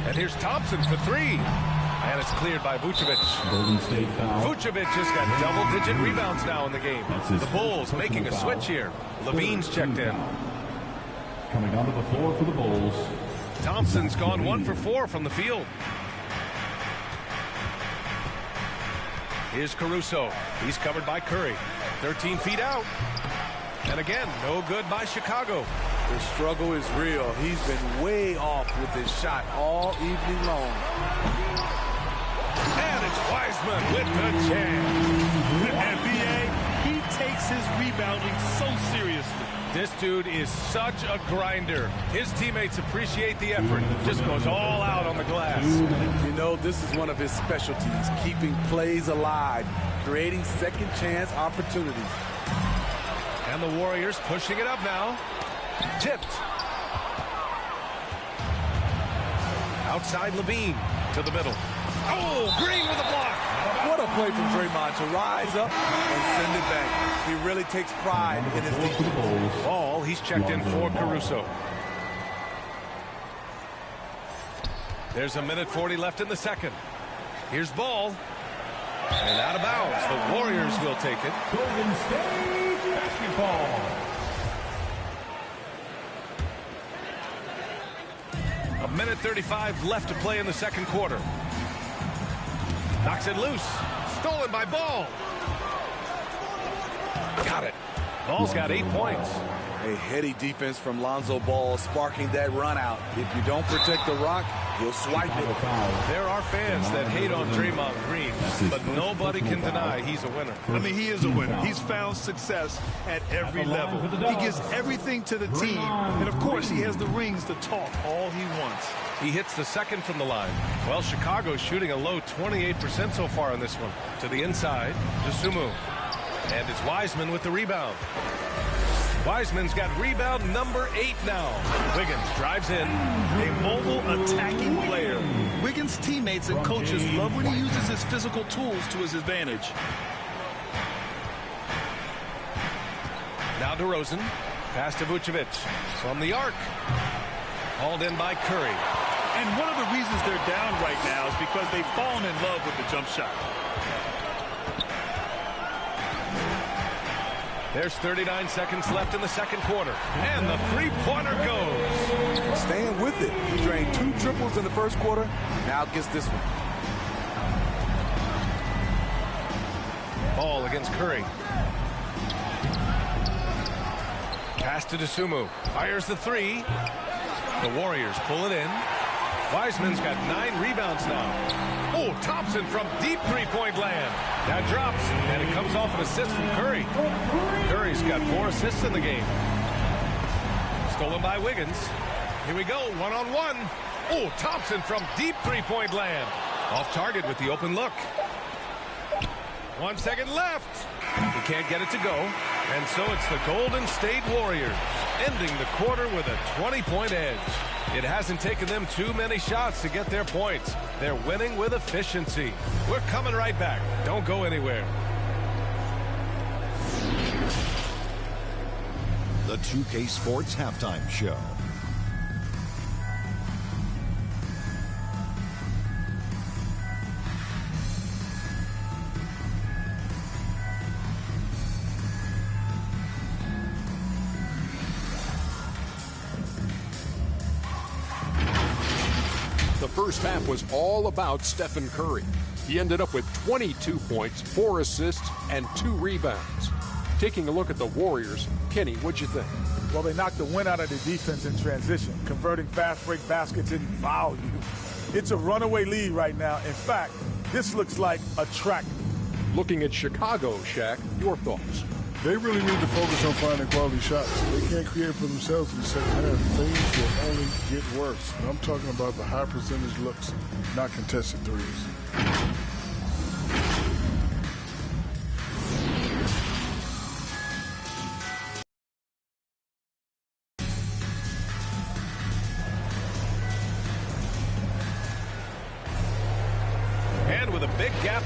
And here's Thompson for 3. And it's cleared by Vucevic. Golden State foul. Vucevic has got double-digit rebounds now in the game. The Bulls making a switch here. LaVine's checked in. Coming onto the floor for the Bulls. Thompson's gone 1 for 4 from the field. Here's Caruso. He's covered by Curry. 13 feet out. And again, no good by Chicago. The struggle is real. He's been way off with his shot all evening long. And it's Wiseman with the jam. And B.A., he takes his rebounding so seriously. This dude is such a grinder. His teammates appreciate the effort. Just goes all out on the glass. You know, this is one of his specialties, keeping plays alive, creating second chance opportunities. And the Warriors pushing it up now. Tipped. Outside LaVine to the middle. Oh, Green with a block. What a play from Draymond to rise up and send it back. He really takes pride in his defense. Ball, he's checked in for Caruso. There's a minute 40 left in the second. Here's Ball. And out of bounds. The Warriors will take it. Golden State basketball. A minute 35 left to play in the second quarter. Knocks it loose. Stolen by Ball. Got it. Ball's got 8 points. A heady defense from Lonzo Ball sparking that run out. If you don't protect the rock, he'll swipe it. There are fans that hate on Draymond Green, but nobody can deny he's a winner. I mean, he is a winner. He's found success at every level. He gives everything to the team. And, of course, he has the rings to talk all he wants. He hits the second from the line. Well, Chicago's shooting a low 28% so far in this one. To the inside, Dosunmu. And it's Wiseman with the rebound. Wiseman's got rebound number 8 now. Wiggins drives in. A mobile attacking player. Wiggins' teammates and coaches love when he uses his physical tools to his advantage. Now DeRozan. Pass to Vucevic. From the arc. Hauled in by Curry. And one of the reasons they're down right now is because they've fallen in love with the jump shot. There's 39 seconds left in the second quarter. And the three-pointer goes. Staying with it. He drained 2 triples in the first quarter. Now gets this one. Ball against Curry. Pass to Dosunmu. Fires the 3. The Warriors pull it in. Wiseman's got 9 rebounds now. Oh, Thompson from deep three-point land. That drops, and it comes off an assist from Curry. Curry's got 4 assists in the game. Stolen by Wiggins. Here we go, one-on-one. Oh, Thompson from deep three-point land. Off target with the open look. 1 second left. He can't get it to go. And so it's the Golden State Warriors ending the quarter with a 20-point edge. It hasn't taken them too many shots to get their points. They're winning with efficiency. We're coming right back. Don't go anywhere. The 2K Sports Halftime Show. The first half was all about Stephen Curry. He ended up with 22 points, 4 assists, and 2 rebounds. Taking a look at the Warriors, Kenny, what'd you think? Well, they knocked the wind out of the defense in transition, converting fast break baskets in volume. It's a runaway lead right now. In fact, this looks like a track. Looking at Chicago, Shaq, your thoughts? They really need to focus on finding quality shots. They can't create for themselves in the second half. Things will only get worse. And I'm talking about the high percentage looks, not contested threes.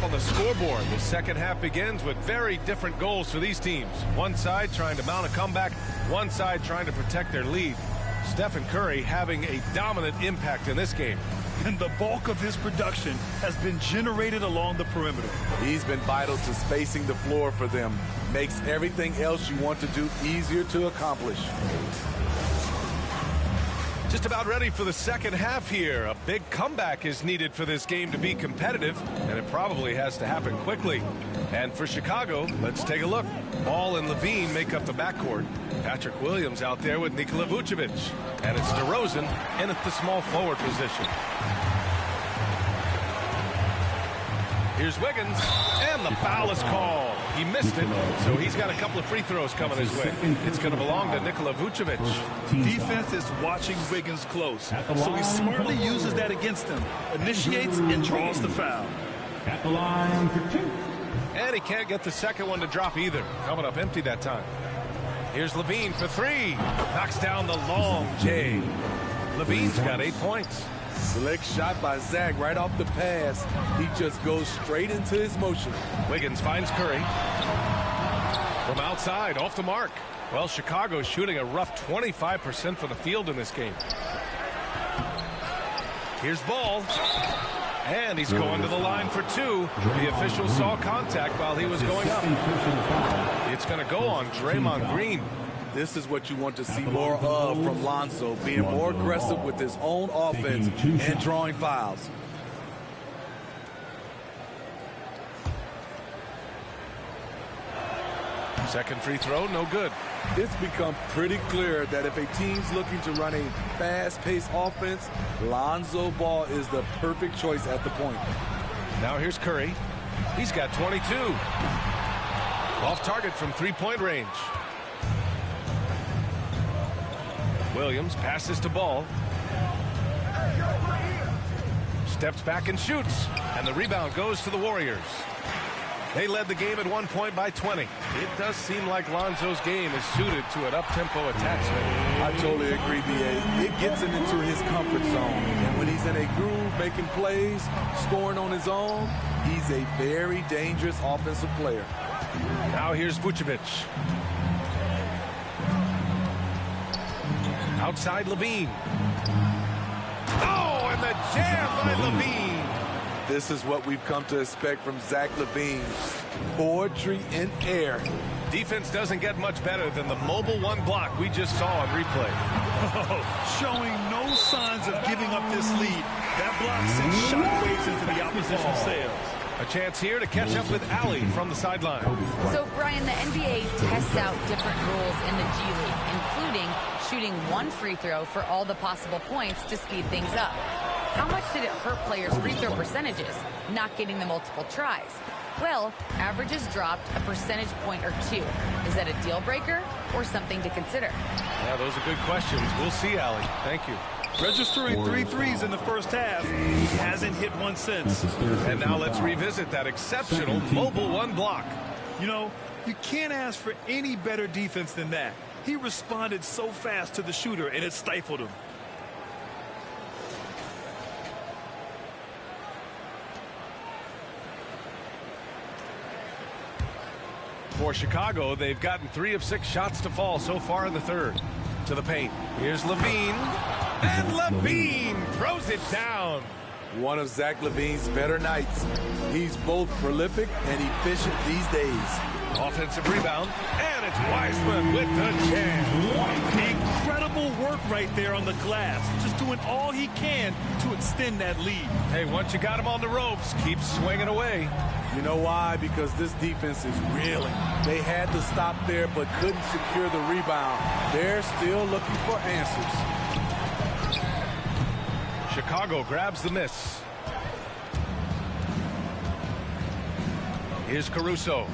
On the scoreboard, the second half begins with very different goals for these teams. One side trying to mount a comeback, one side trying to protect their lead. Stephen Curry having a dominant impact in this game. And the bulk of his production has been generated along the perimeter. He's been vital to spacing the floor for them. Makes everything else you want to do easier to accomplish. Just about ready for the second half here. A big comeback is needed for this game to be competitive, and it probably has to happen quickly. And for Chicago, let's take a look. Ball and Levine make up the backcourt. Patrick Williams out there with Nikola Vucevic. And it's DeRozan in at the small forward position. Here's Wiggins, and the foul is called. He missed it, so he's got a couple of free throws coming his way. It's going to belong to Nikola Vucevic. Defense is watching Wiggins close, so he smartly uses that against him, initiates and draws the foul. At the line for 2. And he can't get the second one to drop either. Coming up empty that time. Here's Levine for 3. Knocks down the long J. Levine's got 8 points. Slick shot by Zach right off the pass. He just goes straight into his motion. Wiggins finds Curry. From outside, off the mark. Well, Chicago's shooting a rough 25% from the field in this game. Here's Ball. And he's going to the line for 2. The official saw contact while he was going up. It's going to go on Draymond Green. This is what you want to see more of from Lonzo, being more aggressive with his own offense and drawing fouls. Second free throw, no good. It's become pretty clear that if a team's looking to run a fast-paced offense, Lonzo Ball is the perfect choice at the point. Now here's Curry. He's got 22. Off target from three-point range. Williams passes to Ball. Steps back and shoots. And the rebound goes to the Warriors. They led the game at 1 point by 20. It does seem like Lonzo's game is suited to an up-tempo attachment. I totally agree, B.A. It gets him into his comfort zone. And when he's in a groove, making plays, scoring on his own, he's a very dangerous offensive player. Now here's Vucevic. Outside Levine. Oh, and the jam by Levine. This is what we've come to expect from Zach LaVine. Poetry in air. Defense doesn't get much better than the mobile one block we just saw on replay. Showing no signs of giving up this lead. That block sends shockwaves into the opposition sails. A chance here to catch up with Allie from the sideline. So, Brian, the NBA tests out different rules in the G League, including shooting one free throw for all the possible points to speed things up. How much did it hurt players' free throw percentages, not getting the multiple tries? Well, averages dropped a percentage point or two. Is that a deal breaker or something to consider? Yeah, those are good questions. We'll see, Allie. Thank you. Registering 3 threes in the first half. He hasn't hit one since. And now let's revisit that exceptional mobile one block. You know, you can't ask for any better defense than that. He responded so fast to the shooter, and it stifled him. For Chicago, they've gotten 3 of 6 shots to fall so far in the third. To the paint. Here's Levine. And Levine throws it down. One of Zach LaVine's better nights. He's both prolific and efficient these days. Offensive rebound. And it's Wiseman with the jam. Incredible work right there on the glass. Just doing all he can to extend that lead. Hey, once you got him on the ropes, keep swinging away. You know why? Because this defense is reeling. They had to stop there but couldn't secure the rebound. They're still looking for answers. Chicago grabs the miss. Here's Caruso.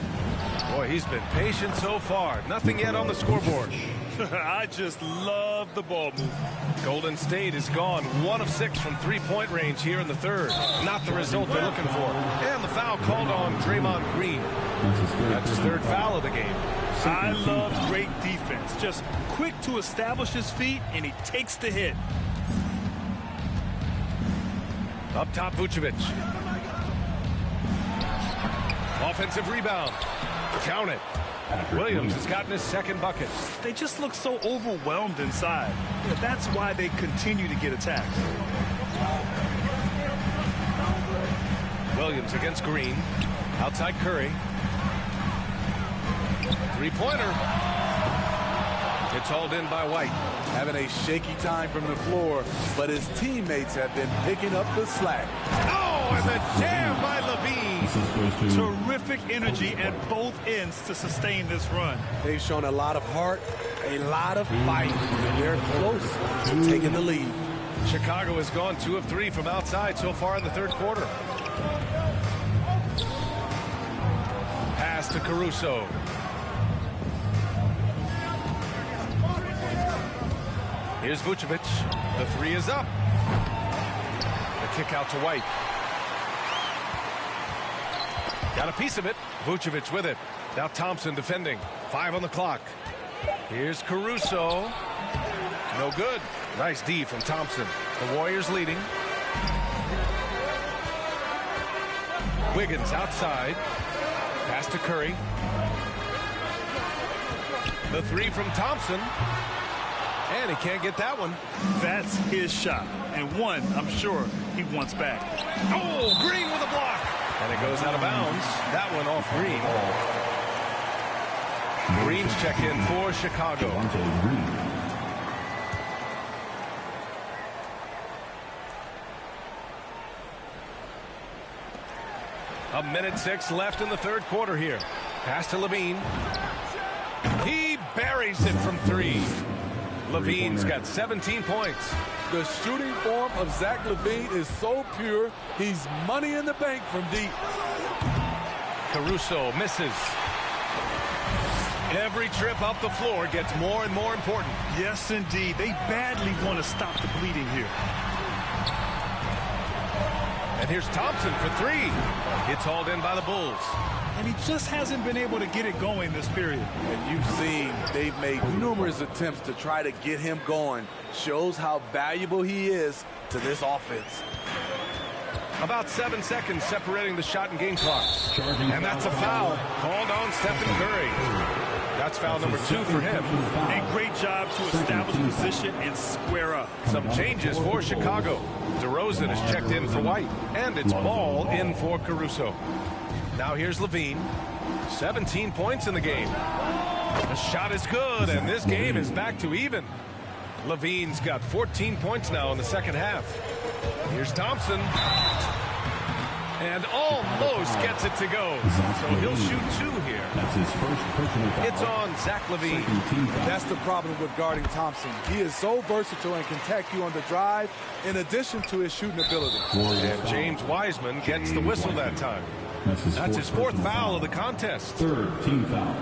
Boy, he's been patient so far. Nothing yet on the scoreboard. I just love the ball move. Golden State is gone 1 of 6 from three-point range here in the third. Not the result they're looking for. And the foul called on Draymond Green. That's his third foul of the game. I love great defense. Just quick to establish his feet, and he takes the hit. Up top, Vucevic. Offensive rebound. Count it. Williams has gotten his second bucket. They just look so overwhelmed inside. Yeah, that's why they continue to get attacked. Williams against Green. Outside Curry. Three-pointer. It's hauled in by White. Having a shaky time from the floor, but his teammates have been picking up the slack. Oh, and the jam by Levine. Terrific energy at both ends to sustain this run. They've shown a lot of heart, a lot of fight, and they're close to taking the lead. Chicago has gone 2 of 3 from outside so far in the third quarter. Pass to Caruso. Here's Vucevic. The 3 is up. The kick out to White. Got a piece of it. Vucevic with it. Now Thompson defending. 5 on the clock. Here's Caruso. No good. Nice D from Thompson. The Warriors leading. Wiggins outside. Pass to Curry. The 3 from Thompson. And he can't get that one. That's his shot. And one, I'm sure, he wants back. Oh, Green with a block. And it goes out of bounds. That one off Green. Green's check in for Chicago. A minute 6 left in the third quarter here. Pass to Levine. He buries it from 3. Levine's got 17 points. The shooting form of Zach LaVine is so pure, he's money in the bank from deep. Caruso misses. Every trip up the floor gets more and more important. Yes, indeed. They badly want to stop the bleeding here. And here's Thompson for 3. It's hauled in by the Bulls. And he just hasn't been able to get it going this period. And you've seen they've made numerous attempts to try to get him going. Shows how valuable he is to this offense. About 7 seconds separating the shot and game clocks. And that's a foul called on Stephen Curry. That's foul number 2 for him. And great job to establish position and square up. Some changes for Chicago. DeRozan is checked in for White. And it's Ball in for Caruso. Now here's LaVine. 17 points in the game. The shot is good, and this game is back to even. LaVine's got 14 points now in the second half. Here's Thompson. And almost gets it to go. So he'll shoot 2 here. That's his first personal foul. It's on Zach LaVine. That's the problem with guarding Thompson. He is so versatile and can attack you on the drive in addition to his shooting ability. And James Wiseman gets the whistle that time. That's his fourth foul of the contest. Third team foul.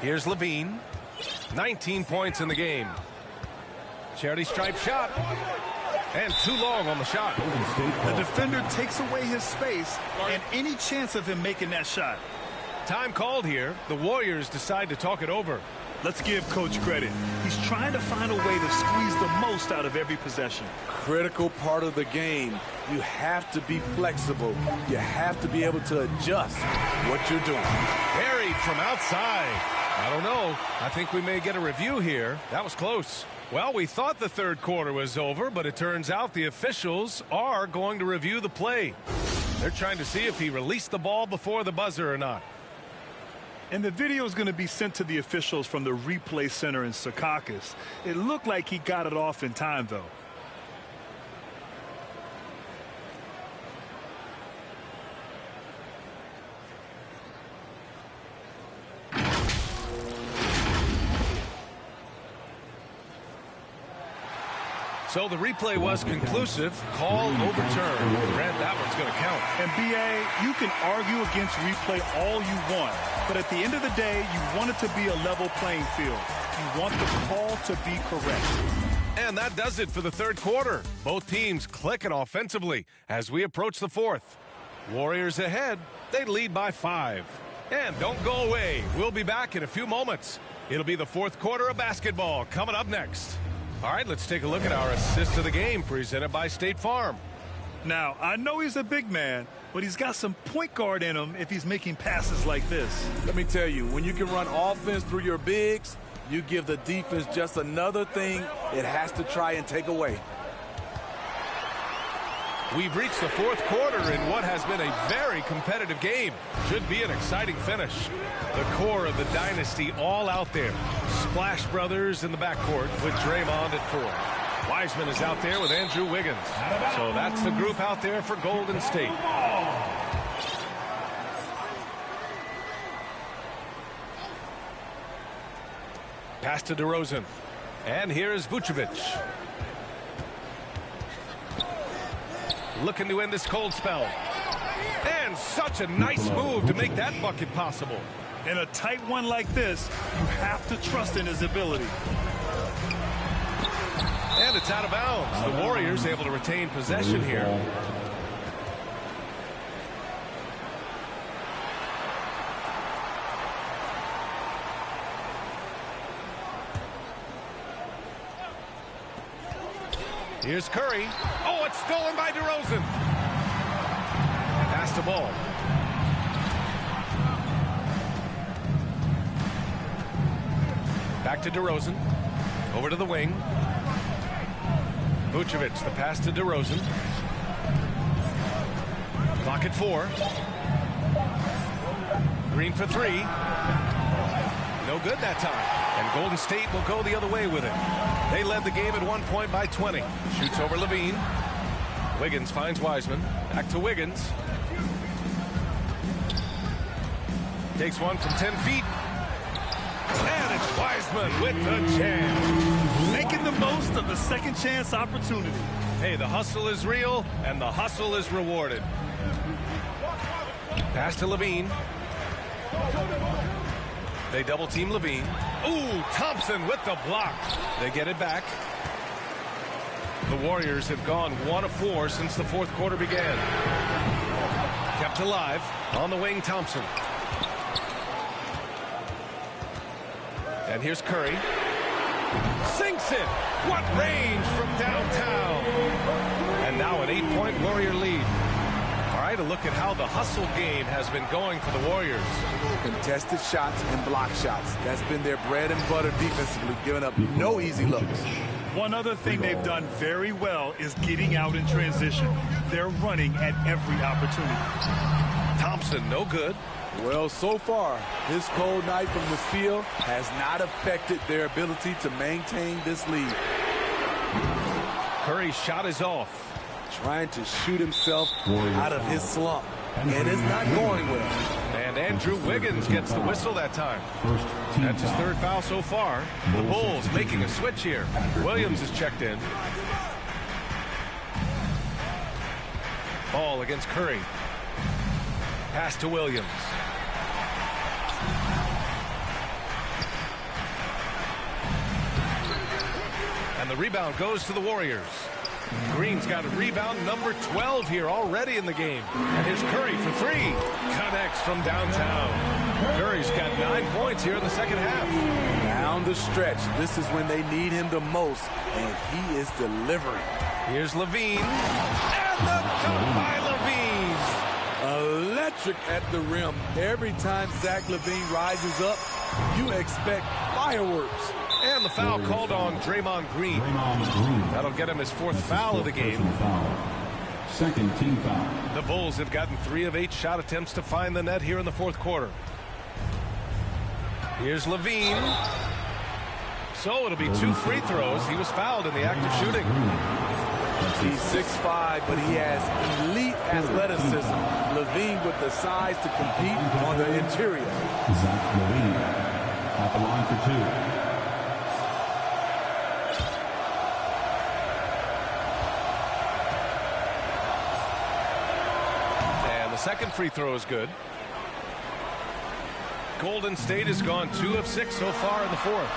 Here's LaVine. 19 points in the game. Charity stripe shot. And too long on the shot. The defender takes away his space and any chance of him making that shot. Time called here. The Warriors decide to talk it over. Let's give Coach credit. He's trying to find a way to squeeze the most out of every possession. Critical part of the game. You have to be flexible. You have to be able to adjust what you're doing. Buried from outside. I don't know. I think we may get a review here. That was close. Well, we thought the third quarter was over, but it turns out the officials are going to review the play. They're trying to see if he released the ball before the buzzer or not. And the video is going to be sent to the officials from the replay center in Secaucus. It looked like he got it off in time, though. So the replay was conclusive. Call overturned. Brent, that one's going to count. And B.A., you can argue against replay all you want, but at the end of the day, you want it to be a level playing field. You want the call to be correct. And that does it for the third quarter. Both teams clicking offensively as we approach the fourth. Warriors ahead. They lead by 5. And don't go away. We'll be back in a few moments. It'll be the fourth quarter of basketball coming up next. All right, let's take a look at our assist of the game presented by State Farm. Now, I know he's a big man, but he's got some point guard in him if he's making passes like this. Let me tell you, when you can run offense through your bigs, you give the defense just another thing it has to try and take away. We've reached the fourth quarter in what has been a very competitive game. Should be an exciting finish. The core of the dynasty all out there. Splash Brothers in the backcourt with Draymond at 4. Wiseman is out there with Andrew Wiggins. So that's the group out there for Golden State. Pass to DeRozan. And here's Vucevic. Looking to end this cold spell. And such a nice move to make that bucket possible. In a tight one like this, you have to trust in his ability. And it's out of bounds. The Warriors able to retain possession here. Here's Curry. Oh, it's stolen by DeRozan. Pass the ball. Back to DeRozan. Over to the wing. Vucevic, the pass to DeRozan. Clock at 4. Green for 3. No good that time. And Golden State will go the other way with it. They led the game at 1 point by 20. Shoots over LaVine. Wiggins finds Wiseman. Back to Wiggins. Takes one from 10 feet. And it's Wiseman with the jam. Making the most of the second chance opportunity. Hey, the hustle is real, and the hustle is rewarded. Pass to Levine. They double team Levine. Ooh, Thompson with the block. They get it back. The Warriors have gone 1 of 4 since the fourth quarter began. Kept alive. On the wing, Thompson. And here's Curry. Sinks it. What range from downtown. And now an 8-point Warrior lead. All right, a look at how the hustle game has been going for the Warriors. Contested shots and block shots. That's been their bread and butter defensively, giving up no easy looks. One other thing they've done very well is getting out in transition. They're running at every opportunity. Thompson, no good. Well, so far, this cold night from the field has not affected their ability to maintain this lead. Curry's shot is off. Trying to shoot himself out of his slump, and it's not going well. And Andrew Wiggins gets the whistle that time. That's his third foul so far. The Bulls making a switch here. Williams is checked in. Ball against Curry. Pass to Williams. And the rebound goes to the Warriors. Green's got a rebound number 12 here already in the game. And here's Curry for 3. Connects from downtown. Curry's got 9 points here in the second half. Down the stretch. This is when they need him the most, and he is delivering. Here's Levine. And the dunk by Levine. Electric at the rim. Every time Zach LaVine rises up, you expect fireworks. And the foul called on Draymond Green. That'll get him his 4th foul of the game. Second team foul. The Bulls have gotten 3 of 8 shot attempts to find the net here in the fourth quarter. Here's Levine. So it'll be 2 free throws. He was fouled in the act of shooting. He's 6'5", but he has elite athleticism. LaVine with the size to compete on the interior. Zach LaVine at the line for 2. Second free throw is good. Golden State has gone 2 of 6 so far in the fourth.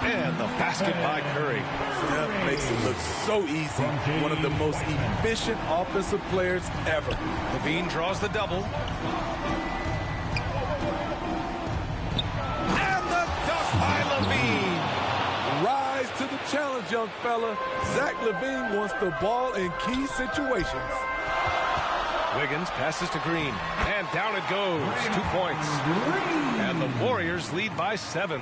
And the basket by Curry. Steph makes it look so easy. One of the most efficient offensive players ever. Levine draws the double. And the dunk by Levine. Rise to the challenge, young fella. Zach LaVine wants the ball in key situations. Wiggins passes to Green, and down it goes. 2 points. And the Warriors lead by 7.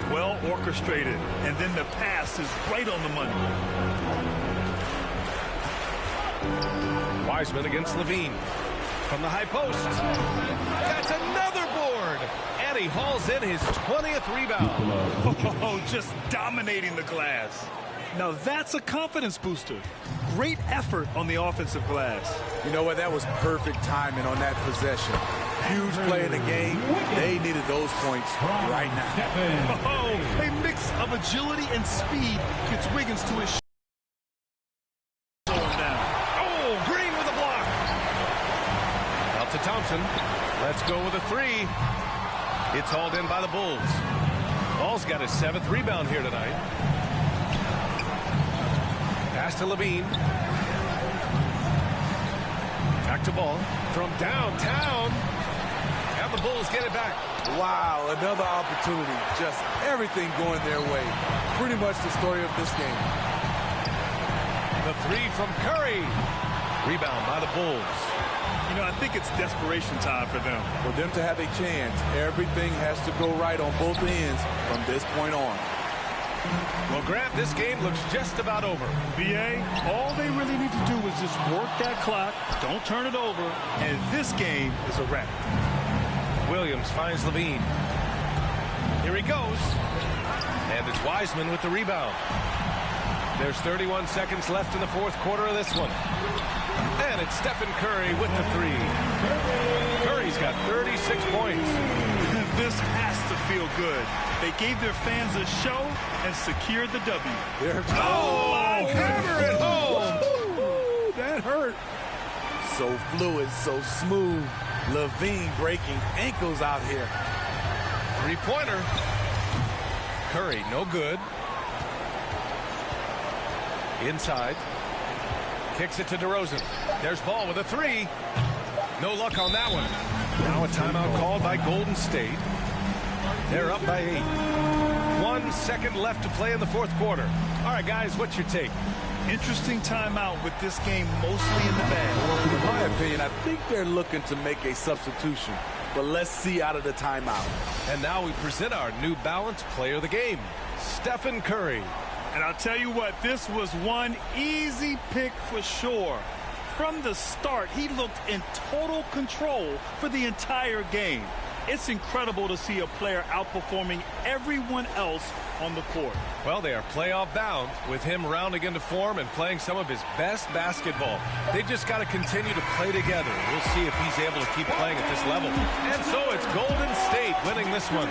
Well orchestrated, and then the pass is right on the money. Wiseman against Levine. From the high post. That's another board. And he hauls in his 20th rebound. Oh, just dominating the glass. Now that's a confidence booster. Great effort on the offensive glass. You know what? That was perfect timing on that possession. Huge play in the game. They needed those points right now. Oh, a mix of agility and speed gets Wiggins to his down. Oh, Green with a block. Out to Thompson. Let's go with a 3. It's hauled in by the Bulls. Ball's got his 7th rebound here tonight. Pass to Levine. Back to Ball from downtown. And the Bulls get it back. Wow, another opportunity. Just everything going their way. Pretty much the story of this game. The 3 from Curry. Rebound by the Bulls. You know, I think it's desperation time for them. For them to have a chance, everything has to go right on both ends from this point on. Well, Grant, this game looks just about over. BA, all they really need to do is just work that clock, don't turn it over, and this game is a wrap. Williams finds Levine. Here he goes. And it's Wiseman with the rebound. There's 31 seconds left in the fourth quarter of this one. And it's Stephen Curry with the 3. Curry's got 36 6 points. This has to feel good. They gave their fans a show and secured the W. Hammer it home. Ooh, that hurt. So fluid, so smooth. LaVine breaking ankles out here. 3-pointer. Curry, no good. Inside. Kicks it to DeRozan. There's Ball with a 3. No luck on that one. Now a timeout called by Golden State. They're up by 8. 1 second left to play in the fourth quarter. All right, guys, what's your take? Interesting timeout with this game mostly in the bag. In my opinion, I think they're looking to make a substitution. But let's see out of the timeout. And now we present our New Balance Player of the Game, Stephen Curry. And I'll tell you what, this was one easy pick for sure. From the start, he looked in total control for the entire game. It's incredible to see a player outperforming everyone else on the court. Well, they are playoff bound with him rounding into form and playing some of his best basketball. They just got to continue to play together. We'll see if he's able to keep playing at this level. And so it's Golden State winning this one.